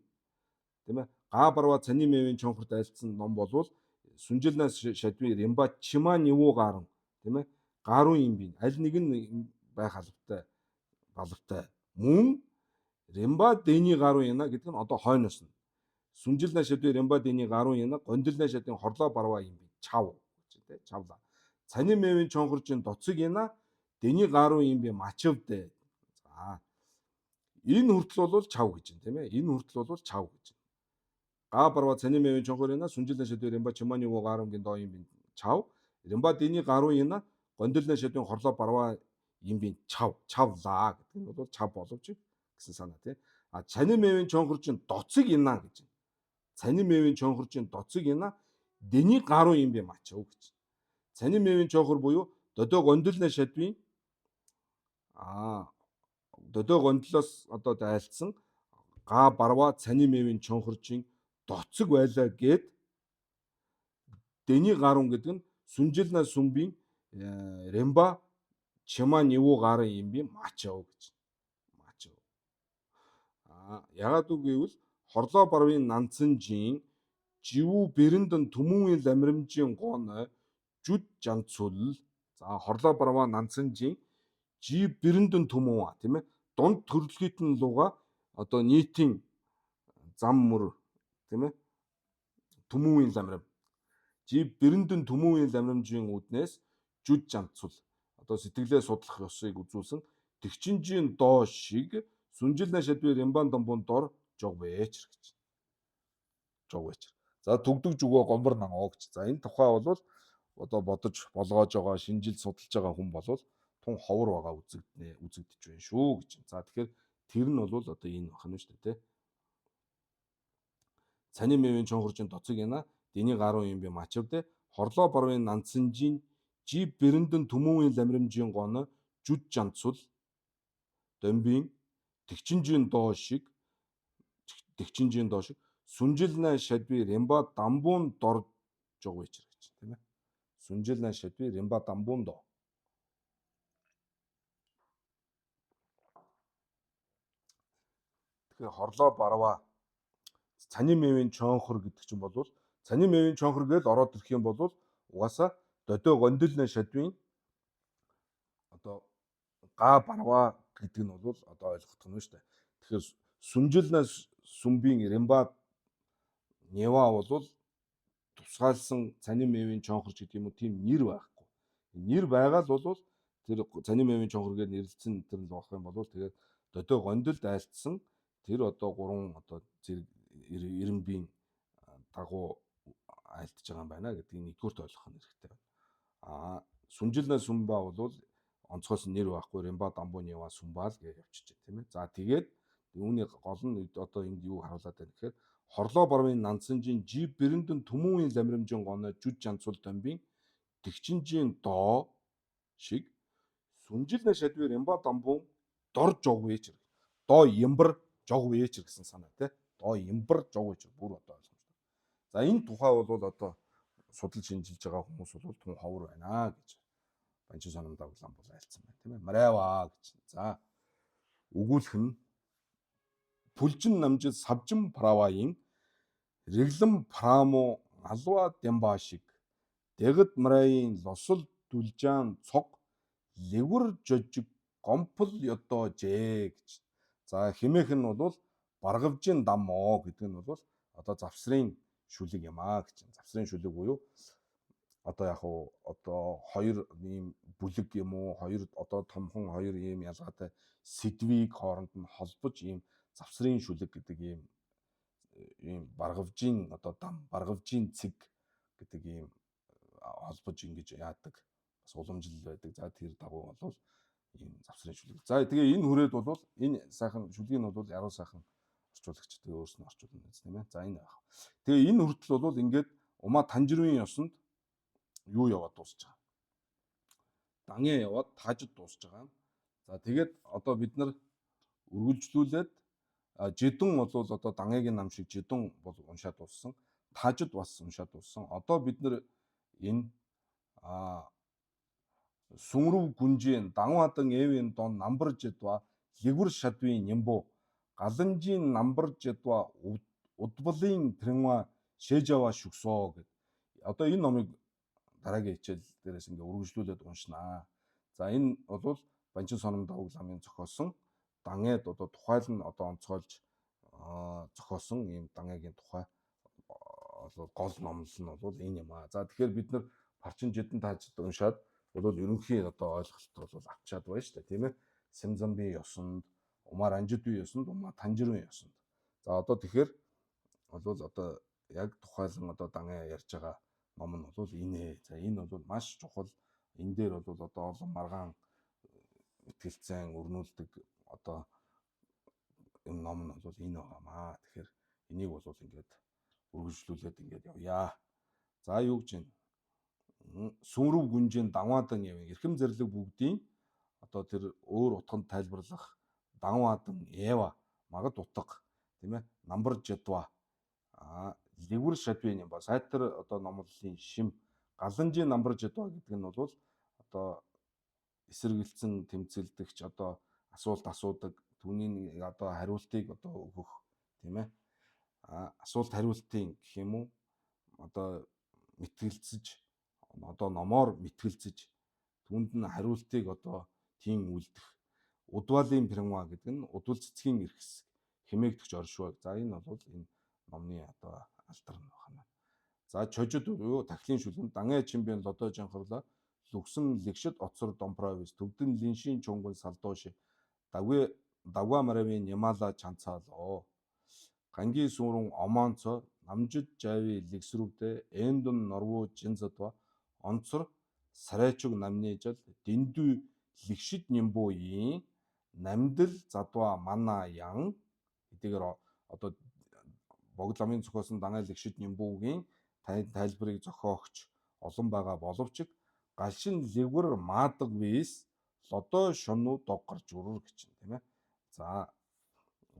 тийм ээ. Га барва цаним мэвийн чонхорт айлтсан ном болвол сүнжилна шидвийн римба чима ниву гаруу тийм ээ. Гаруу юм би аль нэг нь байх албатай. Мөн римба Дэний гаруу яна гэдэг нь одоо хойноос нь сүнжилна шидвийн римба Дэний гаруу яна гондолна шидвийн хорлоо барва юм би чав гэж тийм чавла. Цаним мэвийн чонхор чинь доцог яна Дэний гаруу юм би мачвдэ. За энэ хүртэл бол чав гэж байна тийм ээ. Энэ хүртэл бол чав гэж. Га барва цаним мэвийн чонхор яна сүнжилна шидвийн римба чиманы вуу гаруугийн доо юм би чав. Римба Дэний гаруу яна гондолна шидвийн хорлоо барва юм би чавлаа гэдэг нь бол чав боловч гэсэн санаа тийм. А цаним мэвийн чонхор чинь доцог ина гэж. Цаним мэвийн чонхор чинь доцог ина Дэний гаруу юм би мачав гэж. Цаним мэвийн чонхор буюу додоо гондолна шидвийн додоо гондлоос одоо айлтсан га барва цаним мэвийн чонхор чинь доцог байлаа гэд Дэний гаруун гэдэг нь сүнжилна сүмбийн римба чима ниву гарын юм би мачав гэж. Мачав. Ягаад үг гэвэл хорлоо барвын нанцанжийн живүү бэрэндэн түмүүгийн ламримжийн гооной жүд жанцул. За хорлоо барва нанцанжийн жив бэрэндэн түмүү тийм ээ. Дунд төрөлхитэн луга одоо нийтийн зам мөр тийм ээ. Түмүүгийн ламрам. Жив бэрэндэн түмүүгийн ламрамжийн үднээс жүд жанцул. Одоо сэтгэлээ судлах ёсыг үзүүлсэн тэгчинжийн доо шиг сүнжилнэ шалбир рембан домбон дор жогвэч гэж. Жогвэч. За түгдэг зүгөө гомбор нангоо гэж. За энэ тухай бол одоо бодож болгоож байгаа шинжил судалж байгаа хүн болвол тун ховор байгаа үзэгдэж байна шүү гэж. За тэгэхээр тэр нь бол одоо энэ бахна шүү дээ, тэ. Цани мэвийн чонхоржин доцог яна дний гаруун юм би мачвдэ хорлоо барвын нанцанжийн жив бэрэндэн түмүүгийн ламрамжийн гооно жүд жанцул домбийн тэгчинжийн доо шиг сүнжилнэ шадби ремба дамбуун дор жогвэч гэж тийм ээ. Сүнжилнэ шадби ремба дамбуун доо. Тэгэхээр хорлоо барва цани мэвийн чонхор гэдэг чинь бол цани мэвийн чонхор гэж ороод ирэх юм бол угаасаа додоо гондилнэ шадвийн одоо га барва гэдэг нь бол одоо ойлгох нь шүү дээ. Тэгэхээр сүнжилнэ сүмбийн ремба нева бол тусгаалсан цани мэвийн чонхорч гэдэг юм уу тийм нэр байхгүй. Нэр байгаа л бол тэр цани мэвийн чонхор гэж нэрлэлсэн тэр л болох юм бол тэгээд додоо гондилд айлтсан тэр одоо гурван одоо зэрэг ирэмбийн дагуу айлтж байгаа юм байна гэдгийг нэгдүгürt ойлгох нь хэрэгтэй байна. Сүнжилнэ сүмба бол онцгойс нэр байхгүй ремба дамбуунева сүмбаал гэж явчихжээ тийм ээ. За тэгээд үүний гол нь одоо энд юу харуулдаг вэ гэхээр хорлоо барвын нанцанжийн жив бэрэндэн түмүүгийн ламрамжийн гооной жүд жанцул домбийн тэгчинжийн доо шиг сүнжилнэ шадвир ремба дамбуун дор жогвэч. Доо ямбар жогвэч гэсэн санаа тий. Доо ямбар жогвэч бүр одоо ойлгомжтой. За энэ тухай бол одоо судалж шинжилж байгаа хүмүүс бол тун ховор байна гэж Банчин санам дагуулсан бол айлцсан байна тийм ээ. Марэва гэж. За өгүүлэх нь Пүлжин намжид савжин праваин реглэм прамо алва демба шиг дэгд мараин лосол дүлжаан цог левэр жожиг гомпол ёдоо жээ гэж. За хэмээх нь бол баргавжийн дамоо гэдэг нь бол одоо завсрын шүлэг юм аа гэж. Завсрын шүлэг буюу одоо яг одоо хоёр ийм бүлэг юм уу хоёр одоо томхон хоёр ийм ялгаатай сэдвийг хооронд нь холбож ийм завсрын шүлэг гэдэг ийм баргавжийн одоо дам баргавжийн цэг гэдэг ийм холбож ингэж яадаг бас уламжлал байдаг. За тэр дагуу бол ийм завсрын шүлэг. За тэгээ энэ хүрээд бол энэ сайхан шүлгийг нь бол яруу сайхан орчуулагчдыг өөрснөө орчуулна гэсэн тийм ээ. За энэ байх. Тэгээ энэ хүртэл бол ингээд Ума Танжирын ёсонд юу яваад дуусч байгаа. Дангиа яваад таажид дуусч байгаа. За тэгээд одоо бид нар үргэлжлүүлээд жидэн бол одоо Дангиагийн нам шиг жидэн бол уншаад дууссан. Таажид бас уншаад дууссан. Одоо бид нар энэ сүмрүв гүнжийн Дангуадан эвийн дон намбар жидва лигвэр шадвийн нямбу галанжийн намбар жидва удбалын принва шэжава шүксоо гэд. Одоо энэ номыг дараагийн хичээл дээрээс ингээ үргэлжлүүлээд уншнаа. За энэ бол Банчин санам дагуулмын зохиосон Дангиад одоо тухайлан одоо онцгойлж зохиосон ийм Дангиагийн тухай гол номлол нь бол энэ юм аа. За тэгэхээр бид нар Парчин жидэн таажид уншаад бол ерөнхий одоо ойлголт бол авчаад байна шүү дээ тийм ээ. Сэмзамбийн ёсонд, Ума Ранжидын ёсонд, Ума Танжирын ёсонд. За одоо тэгэхээр бол одоо яг тухайлан одоо Дангиа ярьж байгаа ном нь бол энэ. За энэ бол маш чухал. Энэ дээр бол одоо олон маргаан итгэлцэн өрнүүлдэг одоо энэ ном нь бол энэ байгаамаа. Тэгэхээр энийг бол ингээд үргэлжлүүлээд ингээд явъя. За юу гэж байна? Сүмрүв гүнжийн Дангуадан явын эрхэм зэрлэг бүгдийн одоо тэр өөр утганд тайлбарлах Дангуадан Эва магад утга тийм ээ. Намбар жидва лигвэр шадвийн юм ба сайтар одоо номлолын шим галанжийн намбар жидва гэдэг нь бол одоо эсэргэлцэн тэмцэлдэгч одоо асуулт асуудаг түүний одоо хариултыг одоо өгөх тийм ээ. Асуулт хариултын гэх юм уу одоо мэтгэлцэж одоо номоор мэтгэлцэж түүнд нь хариултыг одоо тийм үлдэх удвалын пряма гэдэг нь удвал цэцгийн эрх хэсэг хэмээгдэж оршвол. За энэ бол энэ номны одоо алдар нь байна. За чожид юу тахлын шүлгэн дангай чимбэн лодо жанхарлаа лүгсэн лэгшид оцор домпровис төвдөн линшин чонгон салдоош дагва маравын ямала чанцаалоо гангийн сүрэн омонцо намжид жави лэгсрүүгдэ эндон норвуу жинзадва онцор сарайчуг намнижал дэндүү лэгшид нимбууийн намдал задва мана ян эдгээр одоо богд ламын зохиосон дангай лэгшид нимбуугийн тайлбарыг зохиогч олон байгаа боловч галшин лэгвэр маадаг вис лодо шону дог гарч өрөр гэж юм тийм ээ. За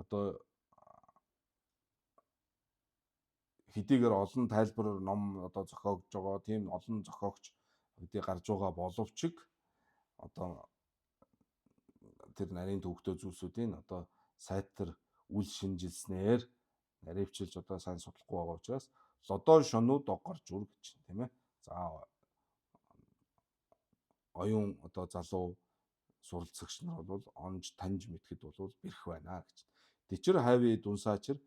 одоо хэдийгээр олон тайлбар ном одоо зохиогдож байгаа тийм олон зохиогч хэдий гарч байгаа боловч одоо тэр нарийн төвөгтэй зүйлсүүдийн одоо сайтар үл шинжилснээр наривчилж одоо сайн судлахгүй байгаа учраас лодо шону дог гарч үр гэж тийм ээ. За оюун одоо залуу суралцагч нар бол онж таньж мэдхэд бол бэрх байна гэж. Тэчэр хайви дүнсаачэр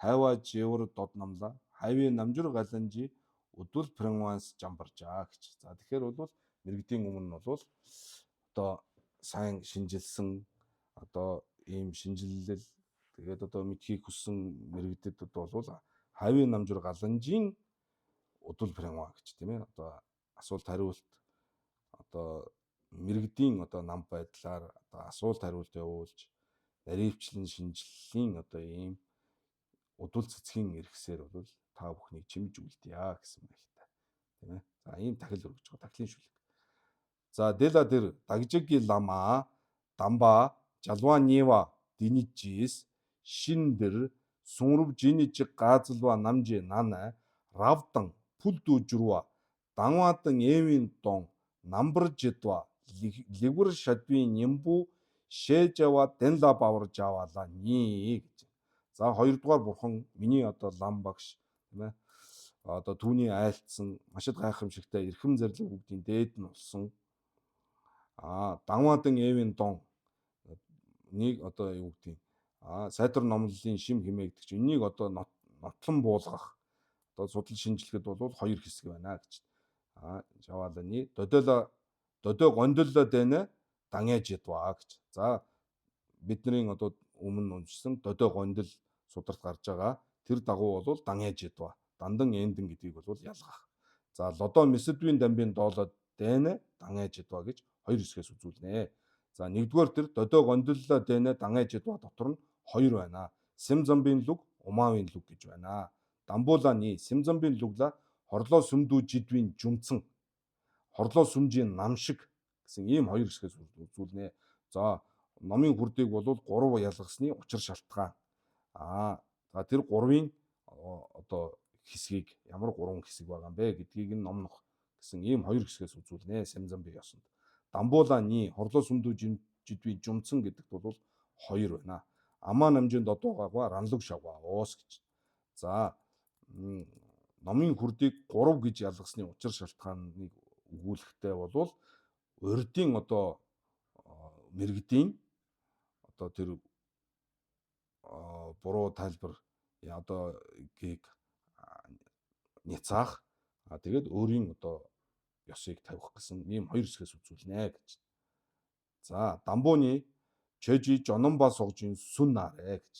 хайва живэр дод намла хайви намжур галанжи өдөл пренванс жамбаржаа гэж. За тэгэхээр бол мэрэгдийн өмнө бол одоо сайн шинжилсэн одоо ийм шинжилэл тэгээд одоо мэдхийг хүссэн мэрэгдэд бол хайви намжур галанжийн өдөл пренва гэж тийм ээ. Одоо асуулт хариулт одоо мэрэгдийн одоо нам байдлаар одоо асуулт хариулт явуулж наривчлан шинжиллийн одоо ийм удвал цэцгийн эрхсээр бол та бүхнийг чимж үлдъя гэсэн байх та. Тийм ээ. За ийм тахил өргөж байгаа тахилын шүлэг. За дела дэр дагжиги лама дамба жалва нива динижис шиндэр сүнрв жинижиг газлва намжи нана равдан пулду журва дангвадан эвин дон намбаржидва ливэр шадви нимбу шэжава денла бавар жавала ни гэж. За хоёрдугаар бурхан миний одоо лам багш тийм ээ. Одоо түүний айлтсан маш их гайхамшигтай эрхэм зарлиг бүгдийн дээд нь болсон. Дангвадан эвин дон нэг одоо юу гэдэг сайтар номлолын шим хэмээгдэж энийг одоо нотлон буулгах одоо судлал шинжилгэхэд бол хоёр хэсэг байна гэж. Жаваланы додо гондолло дэнэ дангяжидва гэж. За бидний одоо өмнө уншсан додо гондол сударт гарч байгаа тэр дагуу бол дангяжидва дандан эндэн гэдгийг бол ялгах. За лодо месэдвийн дамбын доолоод дэнэ дангяжидва гэж хоёр хэсгээс үзүүлнэ. За нэгдүгээр тэр додо гондолло дэнэ дангяжидва дотор нь хоёр байна. Сэмзамбын луг, умаавын луг гэж байна. Дамбууланы сэмзамбын лугла хорлоо сүмдүү жидвийн жумцсан хорлоо сүмжийн нам шиг гэсэн ийм хоёр хэсгээс үзүүлнэ. За номын хүрдийг бол 3 ялгасны учир шалтгаан. За тэр 3-ын одоо хэсгийг ямар 3 хэсэг байгаа юм бэ гэдгийг нь номнох гэсэн ийм хоёр хэсгээс үзүүлнэ. Сэмзамбын ёсонд. Дамбууланы хорлоо сүмдүү жидвийн жумцсан гэдэгт бол 2 байна. Амаа намжийн додоогаагаа ранлуг шавгаа уус гэж. За номын хүрдийг 3 гэж ялгасны учир шалтгааныг өгүүлэхтэй бол урдын одоо мэрэгдийн одоо тэр буруу тайлбар одоо гийг няцаах тэгээд өөрийн одоо ёсыг тавих гэсэн ийм хоёр хэсгээс үзүүлнэ гэж. За дамбууны чэжи жономба согжин сүн нарэ гэж.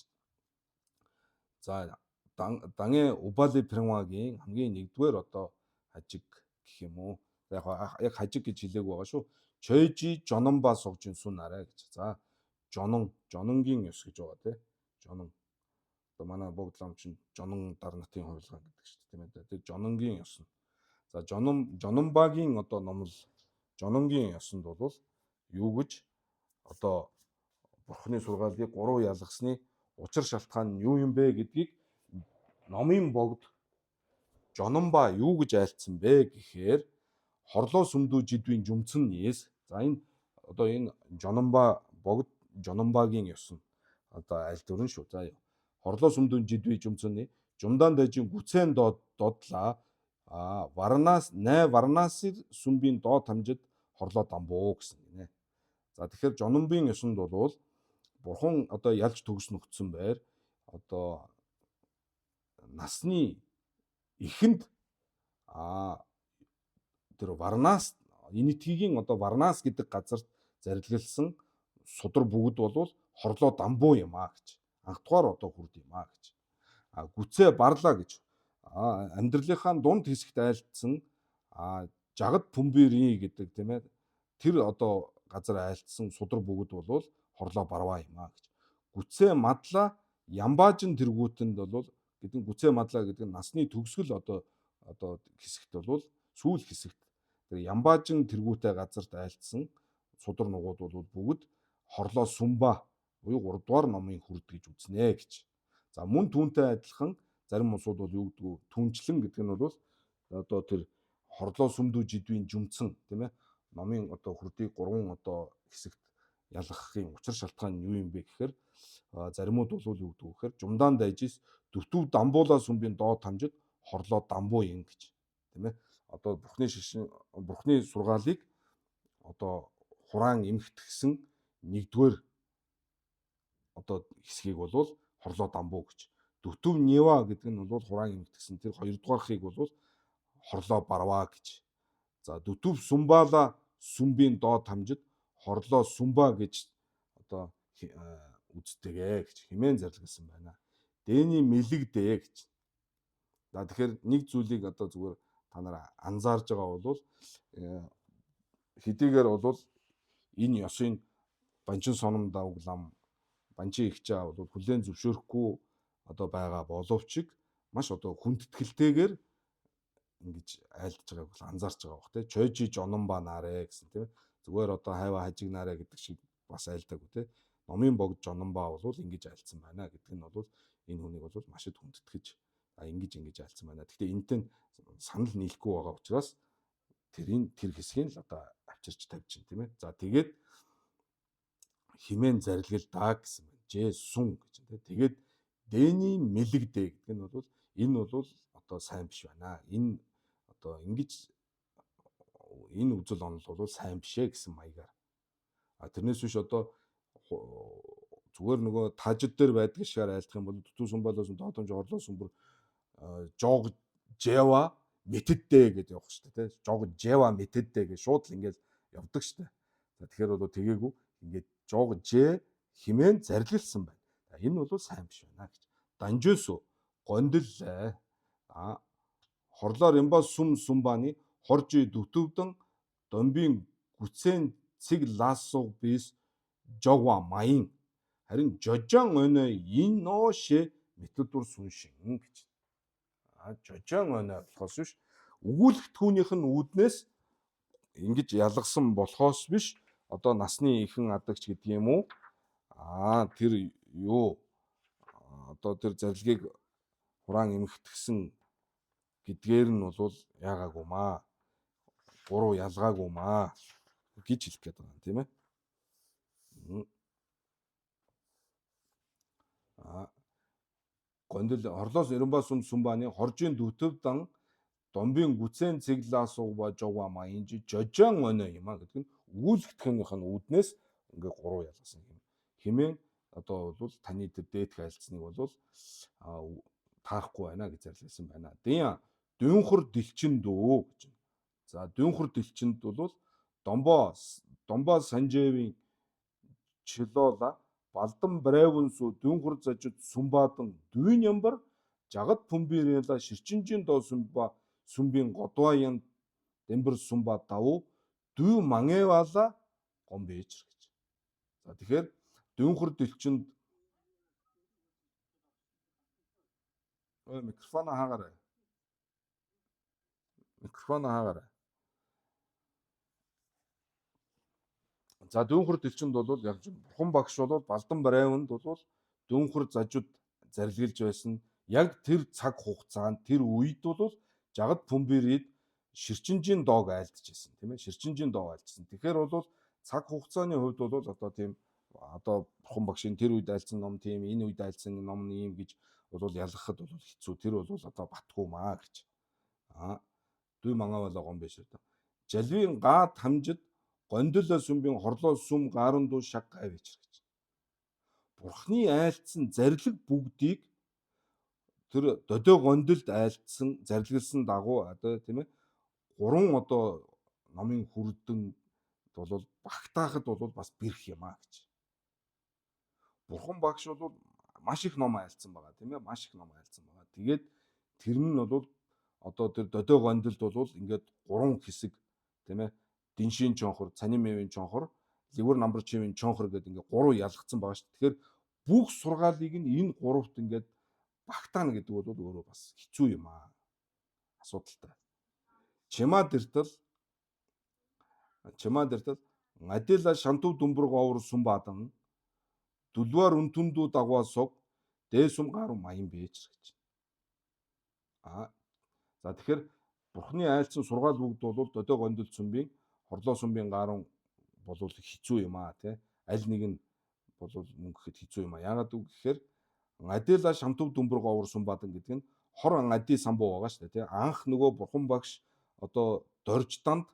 За дангэ убали пренвагийн хамгийн нэгдүгээр одоо хажиг гэх юм уу. Яг хажиг гэж хэлээг байгаа шүү. Чэжи жономба согжин сүн нарэ гэж. За жононгийн ёс гэж байгаа тий. Жонон. Одоо манай богд лам чинь жонон дарнатын хувилгаан гэдэг шүү дээ тийм ээ. Тэр жононгийн ёс нь. За жономбагийн одоо номлол жононгийн ёсонд бол юу гэж одоо бурхны сургаалыг 3 ялгасны учир шалтгаан нь юу юм бэ гэдгийг номын богд жономба юу гэж айлцсан бэ гэхээр хорлоо сүмдүү жидвийн жумцэн нийс. За энэ одоо энэ жономба богд жономбагийн ёс нь одоо аль дүрэн шүү. За хорлоо сүмдүү жидвийн жумцэн Жумдан дайжин гүцэн додлаа Варанасир сүмбийн доод хамжид хорлоо дамбуу гэсэн гинэ. За тэгэхээр Жономбын ёсонд бол бурхан одоо ялж төгс нөхцсөн байр одоо насны эхэнд тэр Варанас Энэтхигийн одоо Варанас гэдэг газарт зарилгалсан судар бүгд бол хорлоо дамбуу юм гэж. Анх дугаар одоо хүрд юм гэж. Гүцээ барлаа гэж. Амьдралынхаа дунд хэсэгт айлтсан жагад Пүмбэри гэдэг тийм ээ. Тэр одоо газар айлтсан судар бүгд бол хорлоо барваа юм гэж. Гүцээ мадлаа Ямбаажин тэргүүтэнд бол гэдэг гүцээ мадлаа гэдэг насны төгсгөл одоо хэсэгт бол сүүл хэсэгт тэр Ямбаажин тэргүүтэй газарт айлтсан судар нугууд бол бүгд хорлоо Сүмба буюу 3 дугаар номын хүрд гэж үзнэ гэж. За мөн түүнтэй адилхан зарим улсууд бол юу гэдэг түнчлэн гэдэг нь бол одоо тэр хорлоо сүмдүү жидвийн жумцсан тийм ээ номын одоо хүрдийг 3 одоо хэсэгт ялгахын учир шалтгаан нь юу юм бэ гэхээр заримуд бол юу гэдэг вэ гэхээр жумдаан дайжис дөтөв дамбуулаа сүмбийн доод хамжид хорлоо дамбуу юм гэж тийм ээ одоо бурхны сургаалыг одоо хураан эмхтгсэн нэгдүгээр одоо хэсгийг бол хорлоо дамбуу гэж. Дөтөв Нева гэдэг нь бол хураан эмхтгсэн тэр хоёрдугаархыг бол хорлоо барваа гэж. За дөтөв Сумбала сүмбийн доод хамжид хорлоо Сүмба гэж одоо үздэгэ гэж хэмээн зарлигласан байна. Дэний мэлэгдээ гэж. За тэгэхээр нэг зүйлийг одоо зүгээр та нараа анзаарж байгаа бол хэдийгээр бол энэ ёсыг Банчин соном давглам Банчин ихчаа бол хүлээн зөвшөөрөхгүй одоо байгаа боловч маш одоо хүндэтгэлтэйгээр ингэж айлдж байгааг бол анзаарч байгаа бох тий. Чойжи Жономба наарэ гэсэн тий. Зүгээр одоо хайва хажигнаарэ гэдэг шиг бас айлдаагүй тий. Номын богд Жономба бол ингэж айлдсан байна гэдэг нь бол энэ хүнийг бол маш их хүндэтгэж ингэж айлдсан байна. Гэхдээ энэтэй санал нийлэхгүй байгаа учраас тэр хэсгийг л одоо авчирч тавьж чинь тийм ээ. За тэгээд химэн зарилгалдаа гэсэн байна. Жэсүн гэж тийм. Тэгээд Дэний мэлэгдээ гэдэг нь бол энэ бол одоо сайн биш байна. Энэ одоо ингэж энэ үзэл онол бол сайн биш ээ гэсэн маягаар. Тэрнээс биш одоо зүгээр нөгөө тажид дээр байдаг шигээр айлдах юм бол Дутуу Сумбалаас доодомж орлоо сүмбэр жог Жева мэтэддээ гэж явах шүү дээ тий. Жог Жева мэтэддээ гэж шууд л ингэж явдаг шүү дээ. За тэгэхээр бол тэгээгүй ингэж жог Ж химэн зарилгалсан байна. Энэ бол сайн биш байна гэж. Данжөөсө гондиллээ. Хорлоор Ямба Сумбаны хоржи дүтөвдөн домбийн гүцэн цэг лаасуу бис жогва маян харин жожон өнө иношэ мэтэдүр сүншин гэж. Жожон өнө болохоос биш өгүүлэгдэхүүнийх нь үүднээс ингэж ялгсан болохоос биш одоо насны ихэн адагч гэдэг юм уу тэр юу одоо тэр зарилгийг хураан эмхтгсэн гэдгээр нь бол яагаагүй маа гурав ялгаагүй маа гэж хэлэх гээд байгаа юм тийм ээ. Гондол хорлоос Ямба Сумбаны хоржийн дүтөвдөн домбийн гүцэн цэглаас угба жогва маянжи жожон өнө юм гэдэг нь өгүүлэгдэхүүнийх нь үүднээс ингээ гурав ялгасан юм. Химэн одоо бол таны тэр дээдх айлцсныг бол таарахгүй байна гэж зарласан байна. Дүүнхэр дэлчин дөө гэж. За дүүнхэр дэлчинд бол Домбо Санжевийн Чилола Балдан Брэвэнсу дүүнхэр зажид Сүмбадан дүүн ямбар жагад Пүмбэриэла ширчинжин доо Сүмба сүмбийн годваян Дэмбэр Сүмба давуу дүү Мангэвала гомбэж гэж. За тэгэхээр дүүнхэр дэлчинд микрофон хаагаарай. За дүүнхэр дэлчинд бол яг бурхан багш бол Балдан Брэвэнд бол дүүнхэр зажууд зарилгалж байсан. Яг тэр цаг хугацаанд тэр үед бол жагад Пүмбэрид ширчинжин доог айлдж байсан тийм ээ. Ширчинжин доог айлдсан. Тэгэхээр бол цаг хугацааны хувьд бол одоо тийм одоо бурхан багшийн тэр үед айлцсан ном тийм, энэ үед айлцсан ном нь ийм гэж бол ялгахад бол хэцүү. Тэр бол одоо батгүй маа гэж. Дүй мангаа болоо гон биш одоо. Жалвийн гаад хамжид гондол сүмбийн хорлоо сүм гарын дуу шаг гайвч гэж. Бурхны айлцсан зарлиг бүгдийг тэр додоо гондолд айлтсан зарлаглсан дагуу одоо тийм ээ 3 одоо номын хүрдэн бол багтаахад бол бас бэрх юм аа гэж. Бурхан багш бол маш их ном айлцсан байгаа тийм ээ, маш их ном айлцсан байгаа. Тэгээд тэр нь бол одоо тэр додоо гондолд бол ингээд 3 хэсэг тийм ээ, диншийн чонхор, цанин мэвийн чонхор, ливер намбар чивийн чонхор гэдэг ингээд 3 ялгцсан байгаа шүү дээ. Тэгэхээр бүх сургаалыг нь энэ 3-т ингээд багтаана гэдэг бол өөрөө бас хэцүү юм аа. Асуудалтай. Чимаа дэртэл гадила шантув дүмбэр говор сүм бадан дулвар үнтүндүү дагваа сог дээсүм гаруу маян бэж гэж. За тэгэхээр Бурхны айлцсан сургаал бүгд бол додоо гондол сүмбийн хорлоо сүмбийн гаруун бол хэцүү юм аа тий. Аль нэг нь бол мөн гэхэд хэцүү юм аа. Яагаад гэвэл гадила шантув дүмбэр говор сүм бадан гэдэг нь хор гади самбуу байгаа шүү дээ тий. Анх нөгөө бурхан багш одоо доржданд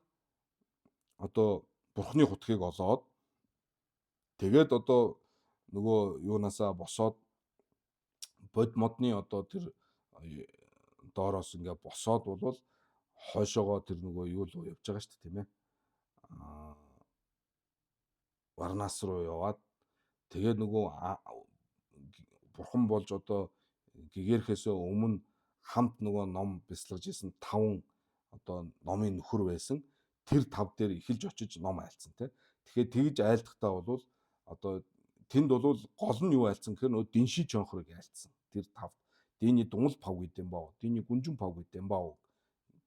одоо Бурхны хутгийг олоод тэгээд одоо нөгөө юунасаа босоод бод модны одоо тэр доороос ингээ босоод бол хойшоогоо тэр нөгөө юу руу явж байгаа шүү дээ тийм ээ. Варнас руу яваад тэгээд нөгөө бурхан болж одоо гэгэрхээсөө өмнө хамт нөгөө ном бяцлагж исэн 5 одоо номын нөхөр байсан. Тэр 5 дээр эхэлж очиж ном айлцсан тий. Тэгэхээр тэгж айлдахдаа бол одоо тэнд бол гол нь юу айлцсан гэхээр нөгөө динши чонхрыг айлцсан. Тэр 5 дийний дунгал пав гэдэм баа. Дийний гүнжин пав гэдэм баа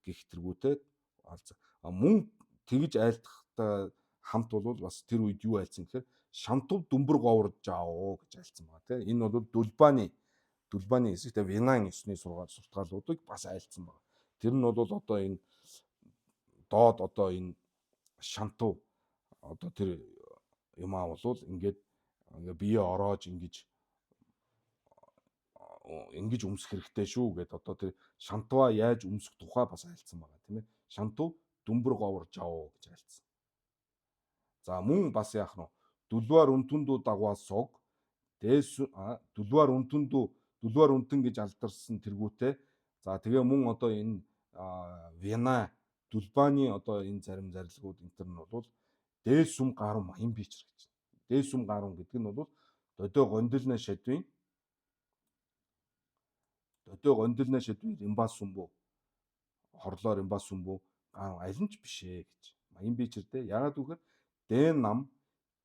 гэх тэргүүтэй айлцсан. Мөн тэгж айлдахдаа хамт бол бас тэр үед юу айлцсан гэхээр шантув дүмбэр говор жаав гэж айлцсан байгаа тий. Энэ бол Дулбаны хэсэгтээ Винан 9-ний сургаалуудыг бас айлцсан байна. Тэр нь бол одоо энэ доод одоо энэ шантув одоо тэр юмаа бол ингээд бие ороож ингэж өмсөх хэрэгтэй шүү гэд одоо тэр шантуваа яаж өмсөх тухай бас айлцсан байгаа тийм ээ. Шантув дүмбэр говор жав гэж айлцсан. За мөн бас яах нь дулвар үнтүндүү дагваа сог дээс дулвар үнтэн гэж алдарсан тэргүүтэй. За тэгээ мөн одоо энэ Вена Дулбаны одоо энэ зарим зарилгууд энтер нь бол дээсүм гаруун маян бичэр гэж. Дээсүм гаруун гэдэг нь бол додоо гондолны шадвын римбас сүмбүү хорлоор римбас сүмбүү аль нь ч биш ээ гэж. Маян бичэртэй. Яагаад гэвэл дэн нам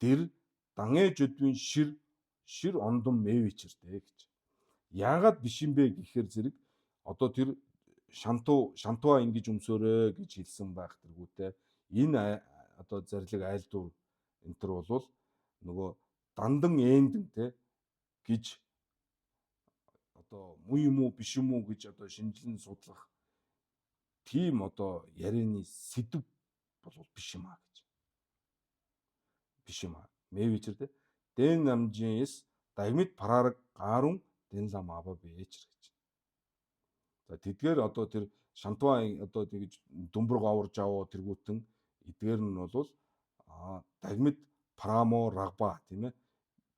дэр дангэ жөдвийн шир ондон мэвичэртэй гэж. Яагаад биш юм бэ гэхээр зэрэг одоо тэр шантуа ингэж өмсөөрэй гэж хэлсэн байх тэргүүтэй. Энэ одоо зарлиг айлдвар энтер бол нөгөө дандан эндэн те гэж одоо муу юм уу биш юм уу гэж одоо шинжилэн судлах тийм одоо ярианы сэдв бол биш юм аа гэж. Биш юм аа. Мэвичэр те дэн намжис дагмит парараг гарун дэн лам аба бээчэр гэж. За тэдгээр одоо тэр шантуа одоо тэгж дүмбэр говор жавуу тэргүүтэн эдгээр нь бол дагмит прамо рагба тийм ээ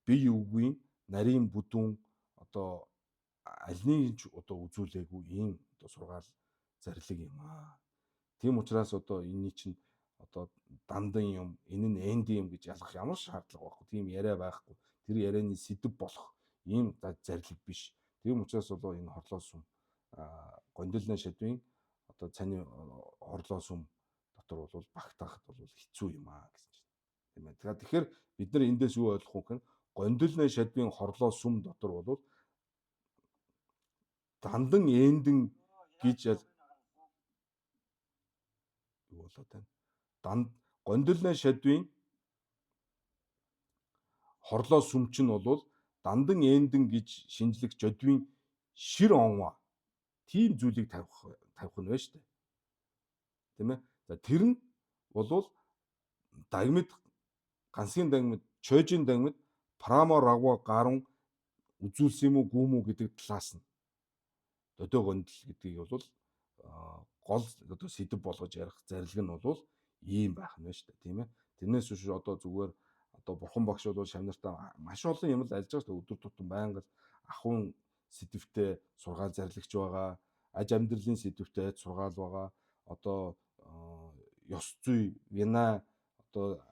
бие үгийн нарийн бүдүүн одоо альнийг ч одоо үзүүлээгүй ийм одоо сургаал зарлиг юм аа. Тийм учраас одоо энэний чинь одоо дандан юм энэ нь энди юм гэж ялгах ямар шаардлага байхгүй. Тийм яриа байхгүй. Тэр ярианы сэдв болох ийм зарлиг биш. Тийм учраас бол энэ хорлоо сүм гондолны шадвын одоо цааны хорлоо сүм дотор бол багтаахад бол хэцүү юм аа гэсэн чинь. Тийм ээ. Тэгэхээр бид нар эндээс юу ойлгох вэ гэхээр гондолны шадвын хорлоо сүм дотор бол дандан эндэн гэж юу болоод байна. Гондолны шадвын хорлоо сүм чинь бол дандан эндэн гэж шинжлэх жодвийн шир онва тийм зүйлийг тавих нь байна шүү дээ. Тийм ээ. За тэр нь бол дагмит ганцын дагмит Чойжийн дангид прамо рагва гарун үзүүлсэн юм уу гүм үү гэдэг талаас нь өдөө гондол гэдгийг бол гол одоо сэдв болгож ярих зарлиг нь бол ийм байх нь шүү дээ, тийм ээ. Тэрнээс биш одоо зүгээр одоо бурхан багш бол шавнартаа маш олон юм л альж байгаа шүү дээ. Өдөр тутам байнга ахуйн сэдвтэй сургаал зарлагч байгаа, аж амьдралын сэдвтэй сургаал байгаа. Одоо ёс зүй, вина одоо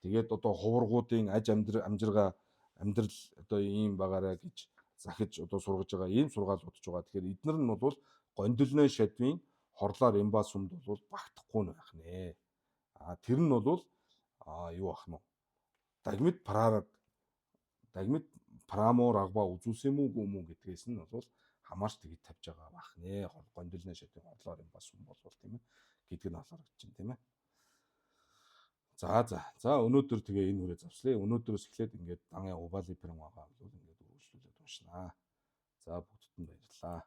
тэгээд одоо хуваргуудын аж амжиргаа амьдрал одоо ийм байгаарэ гэж захиж одоо сургаж байгаа ийм сургаалууд ч байгаа. Тэгэхээр эдгээр нь бол гондолны шатвын хорлоор имба сумд бол багтахгүй нь байх нэ. Тэр нь бол юу ах нь дагмид прамо рагба үзүүлсэн юм уу гүм үү гэдгээс нь бол хамаарч тэгж тавьж байгаа байх нэ. Гондолны шатвын хорлоор имба сум бол тийм ээ гэдг нь халаарч чинь тийм ээ. За өнөөдөр тэгээ энэ хүрээ завслаа. Өнөөдрөөс эхлээд ингээд Дангай Ували Перм байгаа бол ингээд үргэлжлүүлээд уншнаа. За бүгдд нь баярлалаа.